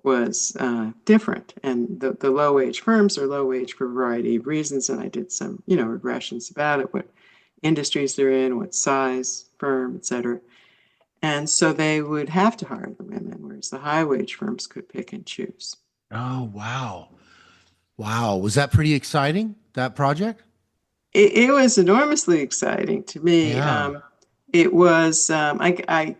was different. And the low wage firms are low wage for a variety of reasons. And I did some, regressions about it, what industries they're in, what size firm, et cetera. And so they would have to hire the women, whereas the high wage firms could pick and choose. Oh, wow. Wow. Was that pretty exciting, that project? It was enormously exciting to me. Yeah. It was, I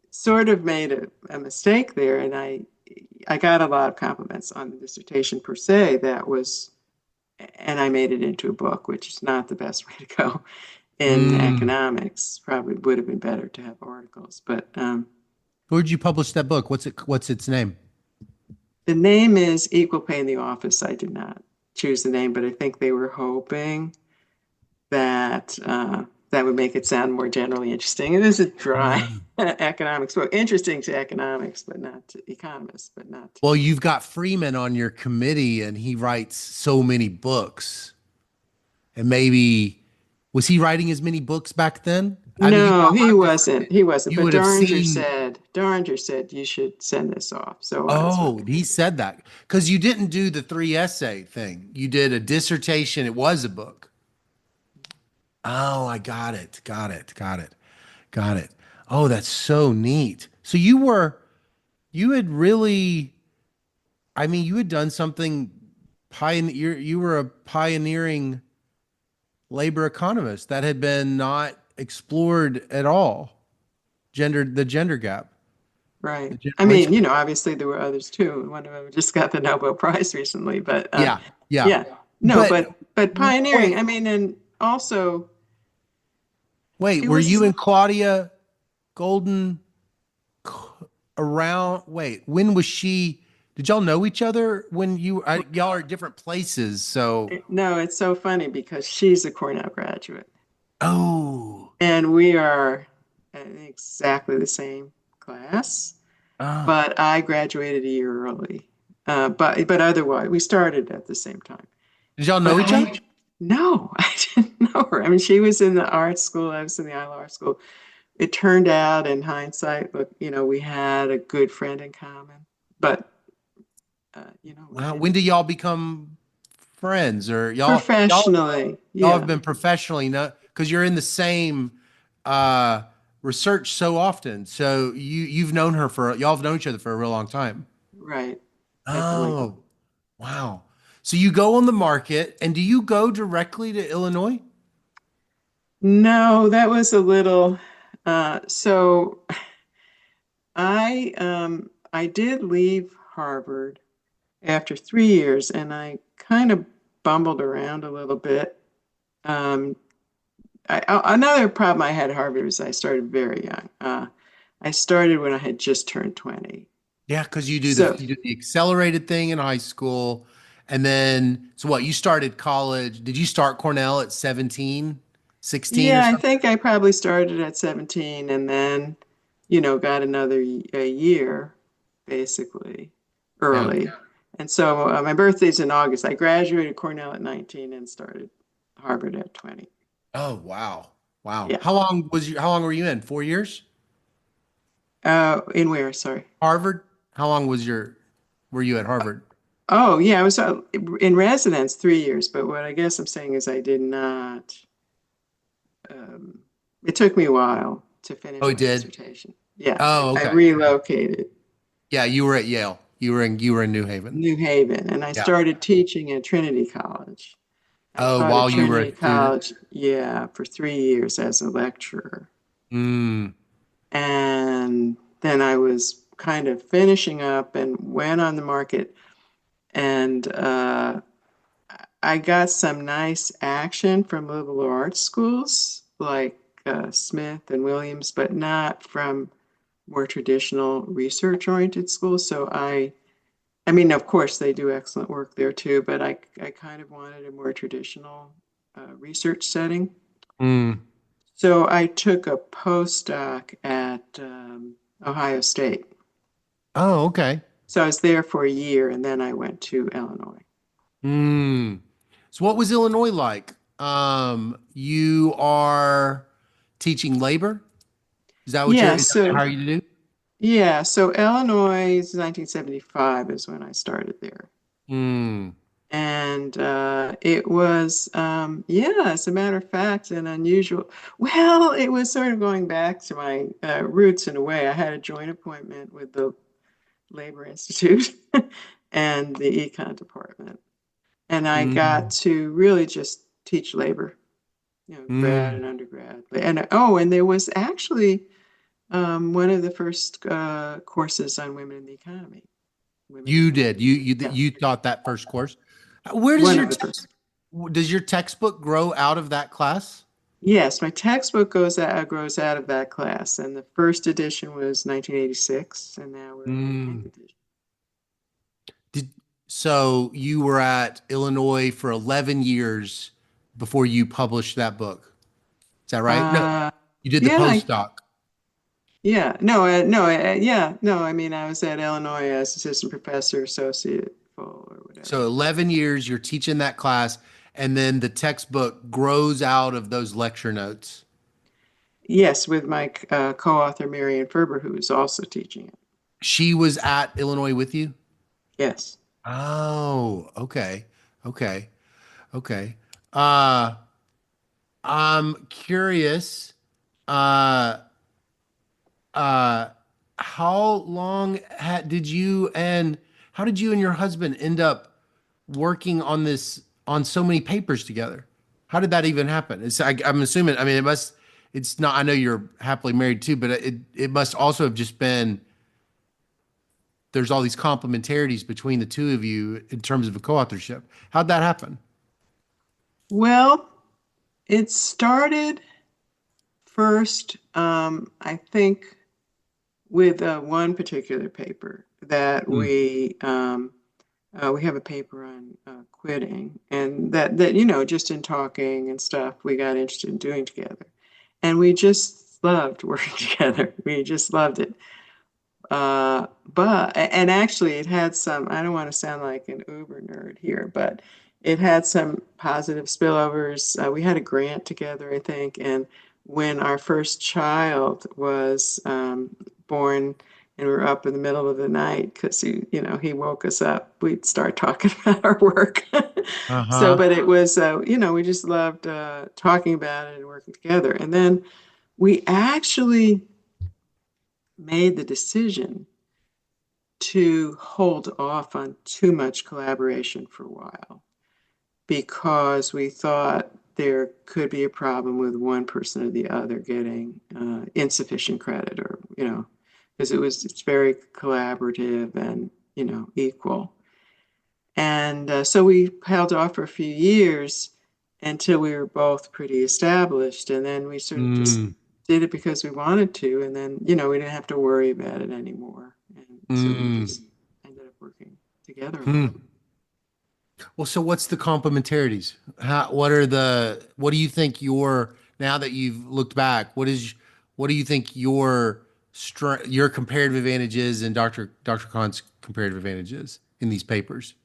sort of made a mistake there, and I got a lot of compliments on the dissertation per se. And I made it into a book, which is not the best way to go in Mm. economics. Probably would have been better to have articles, but Where'd you publish that book? What's its name? the name is Equal Pay in the Office. I did not choose the name, but I think they were hoping that that would make it sound more generally interesting. It is a dry Mm. economics book, interesting to economics, but not to economists, but not to Well, you've got Freeman on your committee and he writes so many books. And maybe was he writing as many books back then? I mean, you No, he wasn't. He wasn't. you But would have seen. Daringer said you should send this off. So I was Oh, wondering. he said that because you didn't do the three essay thing. You did a dissertation. It was a book. Oh, I got it. Got it. Got it. Got it. Oh, that's so neat. So you had really, I mean, you had done something pioneer. You were a pioneering labor economist that had been not explored at all. The gender gap. right. The I mean, generation. obviously there were others too. One of them just got the Nobel Prize recently, but Yeah, yeah. yeah, no, But but pioneering. wait, I mean, and also wait, it were you was and Claudia Golden around? Wait, when was she? Did y'all know each other when y'all are at different places? So, no, it's so funny because she's a Cornell graduate oh, and we are in exactly the same class, oh, but I graduated a year early. But otherwise, we started at the same time. did y'all But know each other? no, I didn't know her. I mean, she was in the art school. I was in the Iowa Art School. It turned out, in hindsight, look, we had a good friend in common, but we Wow. When didn't did y'all become friends, or professionally. y'all have Yeah, been professionally know because you're in the same uh research so often. So you've known her for y'all have known each other for a real long time. right. I believe. Oh, wow. So you go on the market, and do you go directly to Illinois? No, that was a little. So I did leave Harvard after 3 years, and I kind of bumbled around a little bit. Um, another problem I had at Harvard was I started very young. I started when I had just turned 20. Yeah, because So you do the accelerated thing in high school, and then so what? You started college. Did you start Cornell at 17, 16 or yeah, I something? think I probably started at 17 and then, got another a year basically Yeah. early. And so my birthday's in August. I graduated Cornell at 19 and started Harvard at 20. Oh, wow. Wow. Yeah. How long were you in? 4 years? In where? Sorry. Harvard? How long were you at Harvard? Oh, yeah, I was in residence 3 years, but what I guess I'm saying is I did not. Um, it took me a while to Oh, finish it my did. dissertation. Yeah, Oh, I okay. relocated Yeah, you were at Yale. You were in New Haven. New Haven, and I Yeah. started teaching at Trinity College. I Oh, taught at while you were a Trinity student. College, yeah, for 3 years as a lecturer. Mm. And then I was kind of finishing up and went on the market. And I got some nice action from liberal arts schools like Smith and Williams, but not from more traditional research oriented schools. So I mean, of course, they do excellent work there too, but I kind of wanted a more traditional research setting. Mm. So I took a postdoc at Ohio State. Oh, okay. So I was there for a year and then I went to Illinois. Mm. So what was Illinois like? You are teaching labor? Yeah, Is that what they so hire you to do? yeah, so Illinois 1975 is when I started there. Mm. And it was, yeah, as a matter of fact, an unusual. Well, it was sort of going back to my roots in a way. I had a joint appointment with the Labor Institute and the econ department. And I got Mm. to really just teach labor, grad Mm. and undergrad. And oh, and there was actually one of the first courses on women in the economy. Women in You labor. did. Yeah, You taught that first course. Where one of the first. does your textbook grow out of that class? Yes, my textbook grows out of that class, and the first edition was 1986, and now we're on the ninth Mm. edition. Did so you were at Illinois for 11 years before you published that book. Is that right? No, Uh, you did the yeah, postdoc. yeah, yeah, no. I mean, I was at Illinois as assistant professor, associate, full, or So whatever. 11 years you're teaching that class, and then the textbook grows out of those lecture notes. Yes, with my co-author Marianne Ferber, who is also teaching it. She was at Illinois with you? Yes. Oh, okay. Okay. Okay. Uh, I'm curious, uh, uh, how long did you and how did you and your husband end up working on on so many papers together? How did that even happen? I'm assuming, I mean, it's not, I know you're happily married too, but it must also have just been there's all these complementarities between the two of you in terms of a co-authorship. How'd that happen? Well, it started first, I think, with one particular paper that Mm, we have a paper on quitting, and that just in talking and stuff, we got interested in doing together, and we just loved working together. We just loved it. And actually, it had some. I don't want to sound like an uber nerd here, but it had some positive spillovers. We had a grant together, I think, and when our first child was born, and we were up in the middle of the night because he woke us up, we'd start talking about our work. So, uh-huh. but it was, we just loved talking about it and working together. And then we actually made the decision to hold off on too much collaboration for a while because we thought there could be a problem with one person or the other getting insufficient credit, or because it's very collaborative and equal. And so we held off for a few years until we were both pretty established, and then we sort of just Mm, did it because we wanted to, and then we didn't have to worry about it anymore, and so we mm, just ended up working together a lot. mm. Well, so what's the complementarities? What do you think now that you've looked back, what do you think your comparative advantages and Dr. Khan's comparative advantages in these papers?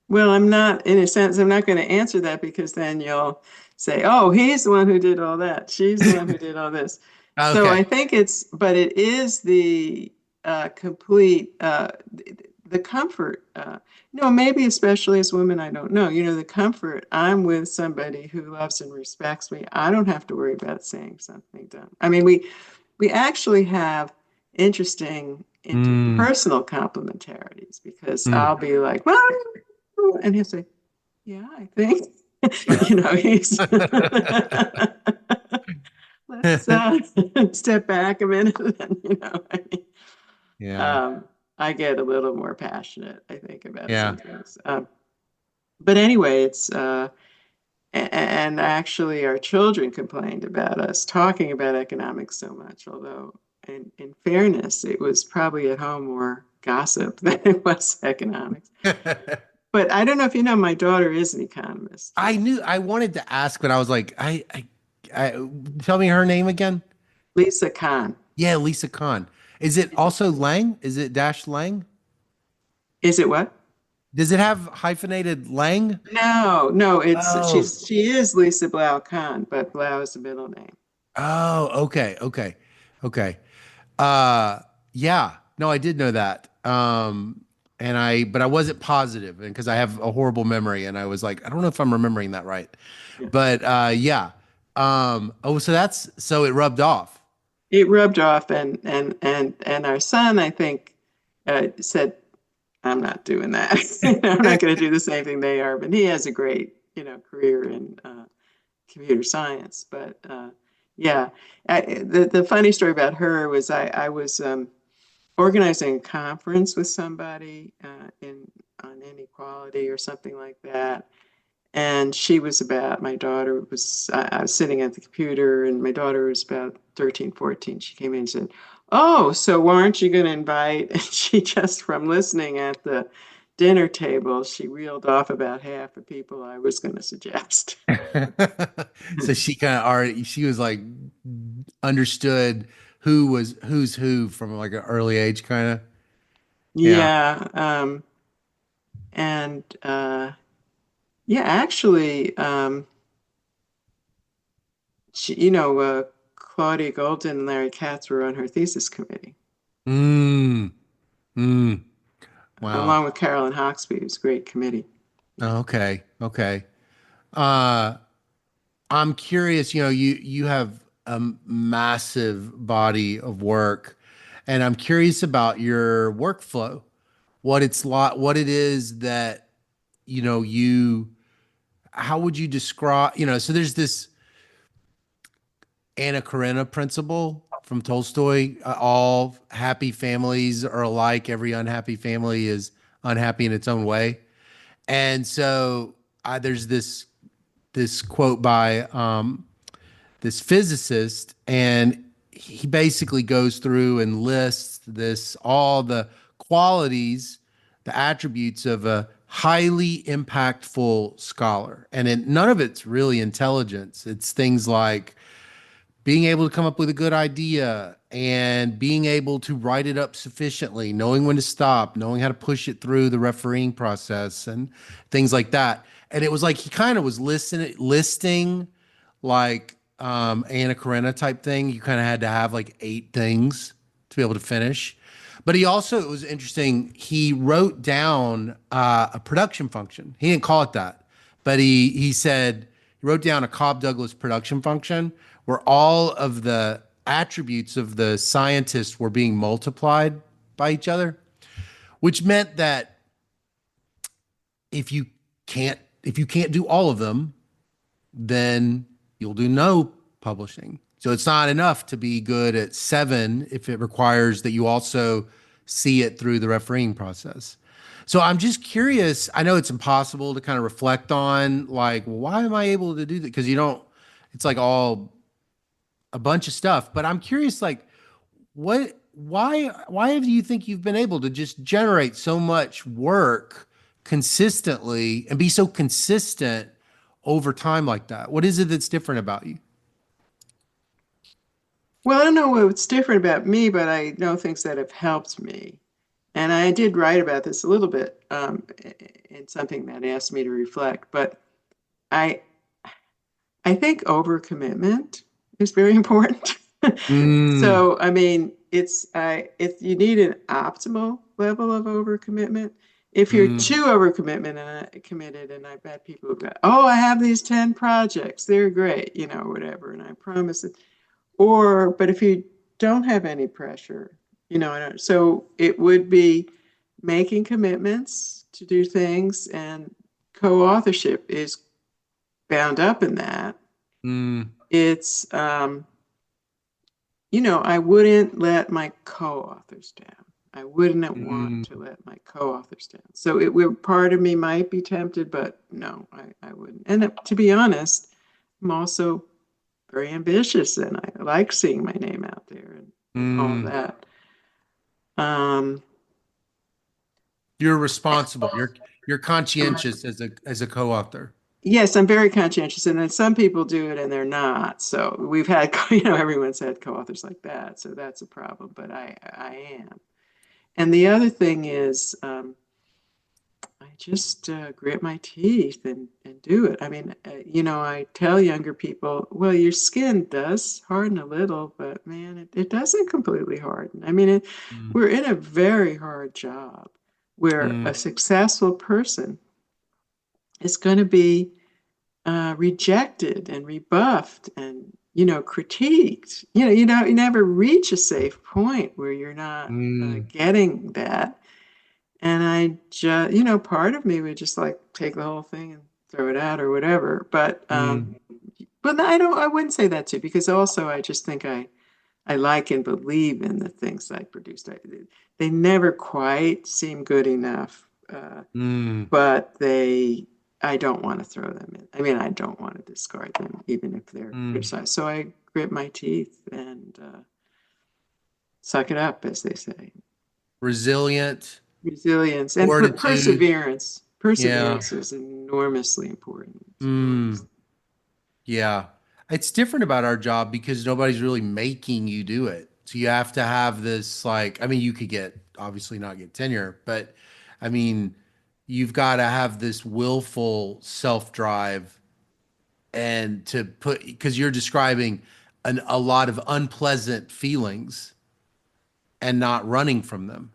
Well, I'm not, in a sense, I'm not going to answer that because then you'll say, oh, he's the one who did all that. She's the one who did all this. So Okay. I think but it is the complete, the comfort, maybe especially as women, I don't know, the comfort. I'm with somebody who loves and respects me. I don't have to worry about saying something dumb. I mean, we actually have interesting Mm, interpersonal complementarities because mm. I'll be like, well, and he'll say, yeah, I think, he's, let's step back a minute. And, Yeah. um, I get a little more passionate, I think, about Yeah. some things. But anyway, and actually our children complained about us talking about economics so much, although in fairness, it was probably at home more gossip than it was economics. But I don't know if you know, my daughter is an economist. I wanted to ask, but I was like, tell me her name again. Lisa Kahn. Yeah, Lisa Khan. Is it also Lang? Is it dash Lang? Is it what? Does it have hyphenated Lang? No, no, Oh, she is Lisa Blau Kahn, but Blau is the middle name. oh, okay, okay, okay. Uh, yeah, no, I did know that. But I wasn't positive, and because I have a horrible memory, and I was like, I don't know if I'm remembering that right. Yeah. But yeah. Oh, so it rubbed off. It rubbed off, and our son, I think, said, I'm not doing that. I'm not going to do the same thing they are. But he has a great, career in computer science. But yeah, the funny story about her was I was organizing a conference with somebody in on inequality or something like that. And my daughter was, I was sitting at the computer, and my daughter was about 13, 14. She came in and said, oh, so aren't you going to invite? And she just, from listening at the dinner table, she reeled off about half the people I was going to suggest. So she kind of already she was like understood who's who from like an early age, kind of. Yeah. Yeah. And yeah, actually, Claudia Golden and Larry Katz were on her thesis committee, Mm, mm. Wow. along with Carolyn Hawksby. It was a great committee. Okay. Okay. Uh, I'm curious, you have a massive body of work, and I'm curious about your workflow, what it is that, you how would you describe, so there's this Anna Karenina principle from Tolstoy. All happy families are alike. Every unhappy family is unhappy in its own way. And so there's this quote by this physicist, and he basically goes through and lists this all the qualities, the attributes of a highly impactful scholar. And none of it's really intelligence. It's things like being able to come up with a good idea and being able to write it up sufficiently, knowing when to stop, knowing how to push it through the refereeing process and things like that. And it was like he kind of was listing like Anna Karenina type thing. You kind of had to have like 8 things to be able to finish. But he also, it was interesting, he wrote down a production function. He didn't call it that, but he said, he wrote down a Cobb-Douglas production function where all of the attributes of the scientists were being multiplied by each other, which meant that if you can't do all of them, then you'll do no publishing. So it's not enough to be good at 7 if it requires that you also see it through the refereeing process. So I'm just curious. I know it's impossible to kind of reflect on like, well, why am I able to do that? Because it's like all a bunch of stuff. But I'm curious, like, why do you think you've been able to just generate so much work consistently and be so consistent over time like that? What is it that's different about you? Well, I don't know what's different about me, but I know things that have helped me. And I did write about this a little bit in something that asked me to reflect. But I think overcommitment is very important. So, I mean, it's you need an optimal level of overcommitment. If you're too overcommitment and committed, and I've had people who go, "Oh, I have these 10 projects, they're great," whatever, and I promise it. But if you don't have any pressure, so it would be making commitments to do things, and co-authorship is bound up in that. It's, I wouldn't let my co-authors down. I wouldn't want to let my co-authors down. So part of me might be tempted, but no, I wouldn't. And to be honest, I'm also very ambitious, and I like seeing my name out there and all that. You're responsible. You're conscientious as a co-author. Yes, I'm very conscientious, and then some people do it and they're not. So we've had, everyone's had co-authors like that, so that's a problem. But I am. And the other thing is, I just grit my teeth and do it. I mean, I tell younger people, well, your skin does harden a little, but man, it doesn't completely harden. I mean, we're in a very hard job where a successful person is going to be rejected and rebuffed and, critiqued. You never reach a safe point where you're not getting that. And I just, part of me would just like take the whole thing and throw it out or whatever. But I wouldn't say that too, because also I just think I like and believe in the things I produced. They never quite seem good enough, but I don't want to throw them in. I mean, I don't want to discard them, even if they're criticized. So I grit my teeth and suck it up, as they say. Resilience And perseverance. Perseverance is enormously important. Yeah. It's different about our job because nobody's really making you do it. So you have to have this, like, I mean, you could obviously not get tenure, but I mean, you've got to have this willful self-drive and because you're describing a lot of unpleasant feelings and not running from them.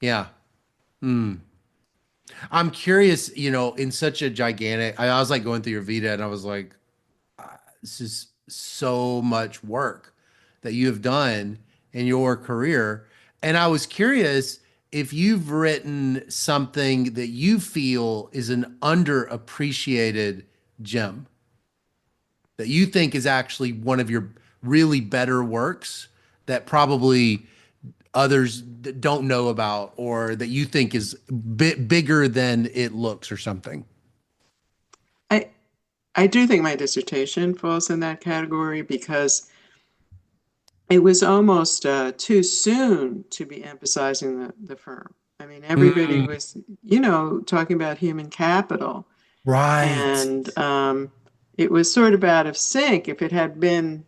Yeah. I'm curious, in such a gigantic, I was like going through your Vita and I was like, this is so much work that you have done in your career. And I was curious if you've written something that you feel is an underappreciated gem that you think is actually one of your really better works that probably others don't know about or that you think is bigger than it looks or something? I I do think my dissertation falls in that category because it was almost too soon to be emphasizing the firm. I mean, everybody Mm, was, talking about human capital, right. and it was sort of out of sync. If it had been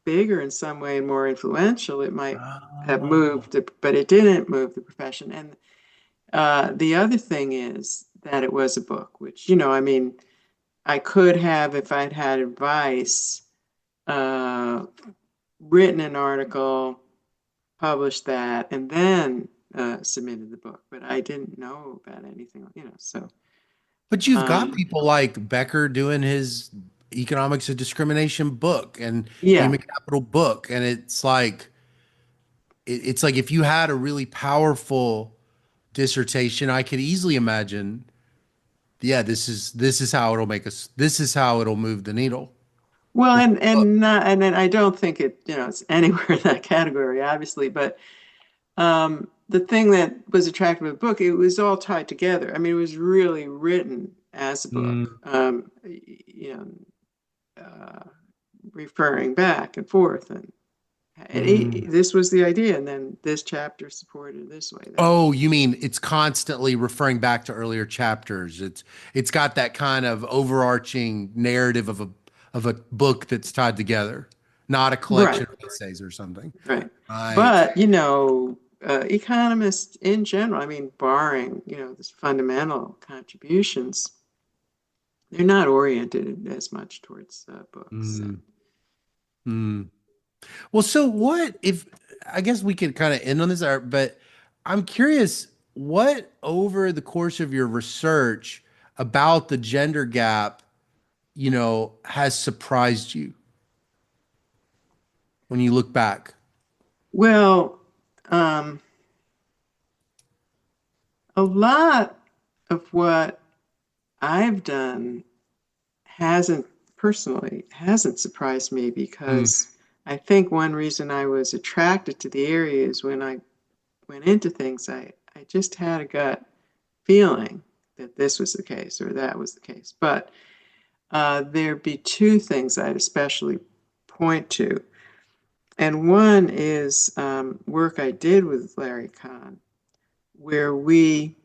bigger in some way and more influential, it might have Oh. moved, but it didn't move the profession. And the other thing is that it was a book, which, I mean, I could have, if I'd had advice, uh, written an article, published that, and then submitted the book. But I didn't know about anything, so But you've got um, people like Becker doing his economics of discrimination book and yeah. human capital book. And it's like, it's like if you had a really powerful dissertation, I could easily imagine, yeah, this is how it'll make us, this is how it'll move the needle. Well, This book. and then I don't think it's anywhere in that category, obviously, but the thing that was attractive of the book, it was all tied together. I mean, it was really written as a book, Mm, uh, referring back and forth, and mm. this was the idea, and then this chapter supported this way, that way. Oh, you mean it's constantly referring back to earlier chapters. It's got that kind of overarching narrative of a book that's tied together, not a Right, collection of essays or something. right. Right. But, economists in general, I mean, barring, this fundamental contributions, they're not oriented as much towards books. Mm, mm. Well, so what if I guess we could kind of end on this art, but I'm curious what over the course of your research about the gender gap, has surprised you when you look back? Well, um, a lot of what I've done hasn't hasn't surprised me Mm, because I think one reason I was attracted to the area is when I went into things, I just had a gut feeling that this was the case or that was the case. But there'd be two things I'd especially point to. And one is work I did with Larry Kahn, where we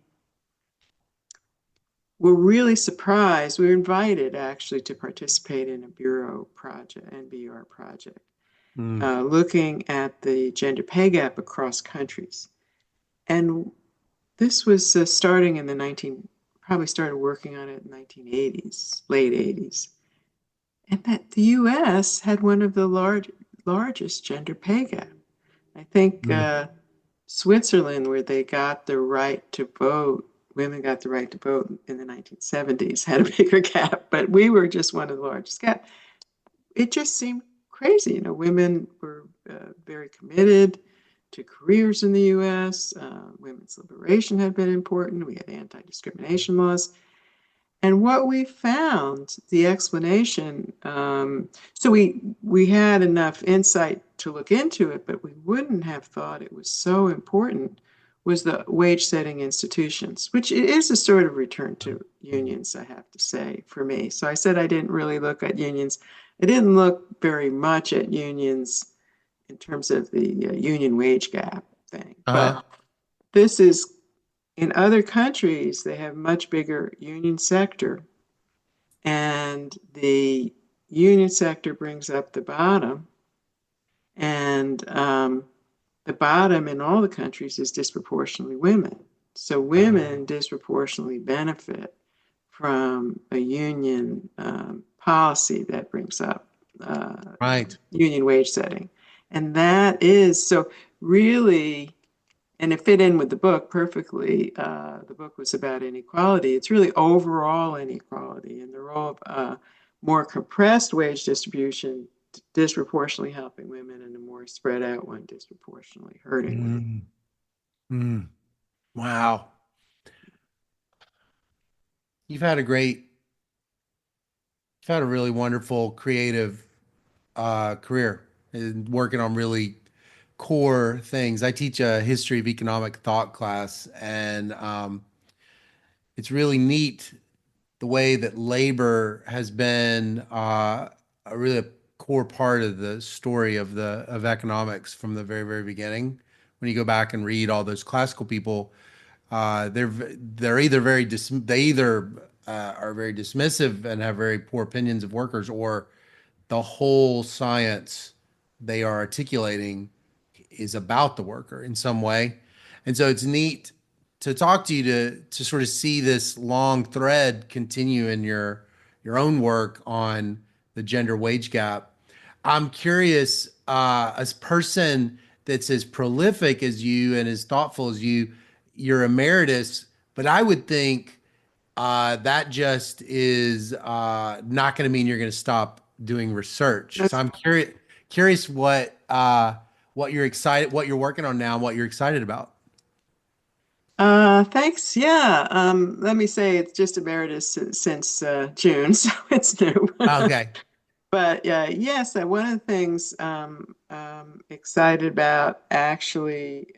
were really surprised. We were invited actually to participate in a bureau project, NBR project, mm, looking at the gender pay gap across countries. And this was starting in the probably started working on it in the 1980s, late 80s. And that the US had one of the largest gender pay gap. I think mm, Switzerland, where they got the right to vote, women got the right to vote in the 1970s, had a bigger gap, but we were just one of the largest gap. It just seemed crazy. Women were very committed to careers in the US. Women's liberation had been important. We had anti-discrimination laws. And what we found, the explanation, so we had enough insight to look into it, but we wouldn't have thought it was so important, was the wage setting institutions, which is a sort of return to unions, I have to say, for me. So I said I didn't really look at unions. I didn't look very much at unions in terms of the union wage gap thing. uh-huh. But this is in other countries, they have much bigger union sector, and the union sector brings up the bottom, and the bottom in all the countries is disproportionately women. So women disproportionately benefit from a union policy that brings up Right. union wage setting. And that is so really, and it fit in with the book perfectly. The book was about inequality. It's really overall inequality and the role of more compressed wage distribution disproportionately helping women and a more spread out one disproportionately hurting women. Mm, mm. Wow. You've had a great, you've had a really wonderful creative career. and working on really core things. I teach a history of economic thought class, and it's really neat the way that labor has been a really core part of the story of the of economics from the very, very beginning. When you go back and read all those classical people, they're either they either are very dismissive and have very poor opinions of workers, or the whole science they are articulating is about the worker in some way. And so it's neat to talk to you to sort of see this long thread continue in your own work on the gender wage gap. I'm curious, as a person that's as prolific as you and as thoughtful as you, you're emeritus, but I would think that just is not going to mean you're going to stop doing research. So I'm curious what you're excited, what you're working on now, and what you're excited about. Thanks. Yeah. Let me say it's just emeritus since June, so it's new. Okay. But yes, one of the things excited about actually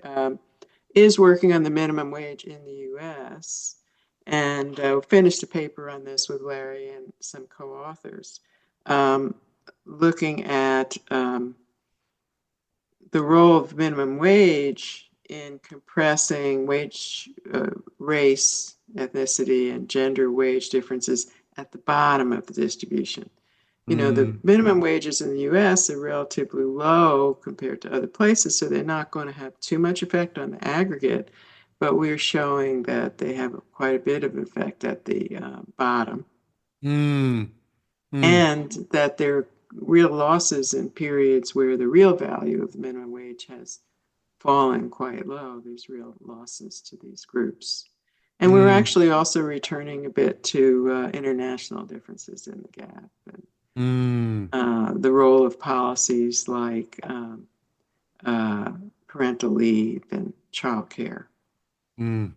is working on the minimum wage in the U.S. and finished a paper on this with Larry and some co-authors, looking at the role of minimum wage in compressing wage, race, ethnicity, and gender wage differences at the bottom of the distribution. You know, the minimum wages in the US are relatively low compared to other places, so they're not going to have too much effect on the aggregate, but we're showing that they have quite a bit of effect at the bottom. And that there are real losses in periods where the real value of the minimum wage has fallen quite low. There's real losses to these groups. And we're actually also returning a bit to international differences in the gap and the role of policies like parental leave and childcare. Oh,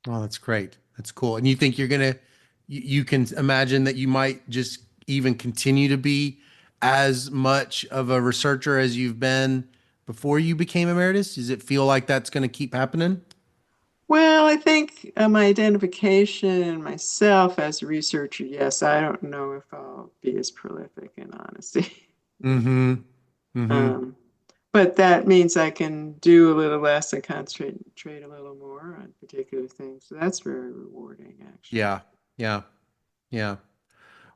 that's great. That's cool. And you think you're gonna, you can imagine that you might just even continue to be as much of a researcher as you've been before you became emeritus? Does it feel like that's going to keep happening? Well, I think my identification myself as a researcher, yes, I don't know if I'll be as prolific in honesty. But that means I can do a little less and concentrate a little more on particular things. So that's very rewarding, actually. Yeah.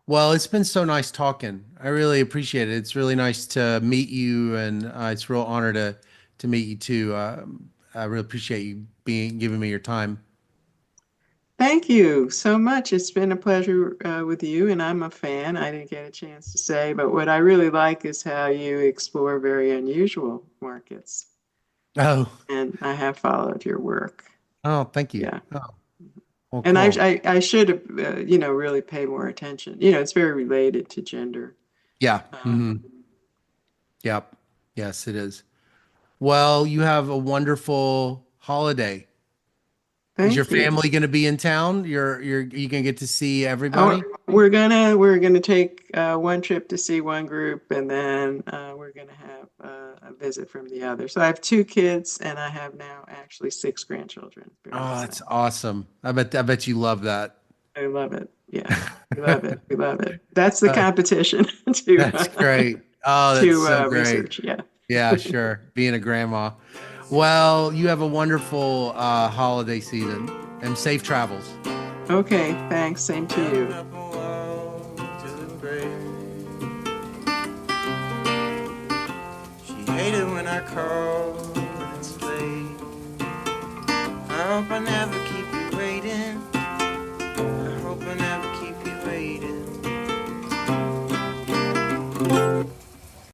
Well, it's been so nice talking. I really appreciate it. It's really nice to meet you, and it's a real honor to meet you too. I really appreciate you giving me your time. Thank you so much. It's been a pleasure with you, and I'm a fan. I didn't get a chance to say, but what I really like is how you explore very unusual markets. Oh, And I have followed your work. oh, thank you. Yeah. Oh, well, And cool. I should have, really pay more attention. You know, it's very related to gender. Yeah. Yep. Yes, it is. Well, you have a wonderful holiday. Is your Thank you. family going to be in town? You going to get to see Oh, everybody? we're gonna take one trip to see one group, and then we're gonna have a visit from the other. So I have 2 kids, and I have now actually 6 grandchildren. Very Oh, that's exciting. awesome. I bet you love that. I love it. Yeah, we love it. We love it. That's the Uh, competition to that's great. Oh, that's so great. research. Yeah. Yeah, sure. Being a grandma. Well, you have a wonderful holiday season and safe travels. Okay. Thanks. Same to you. Up a wall to the grave. She hated when I called and it's late. I hope I never keep you waiting. I hope I never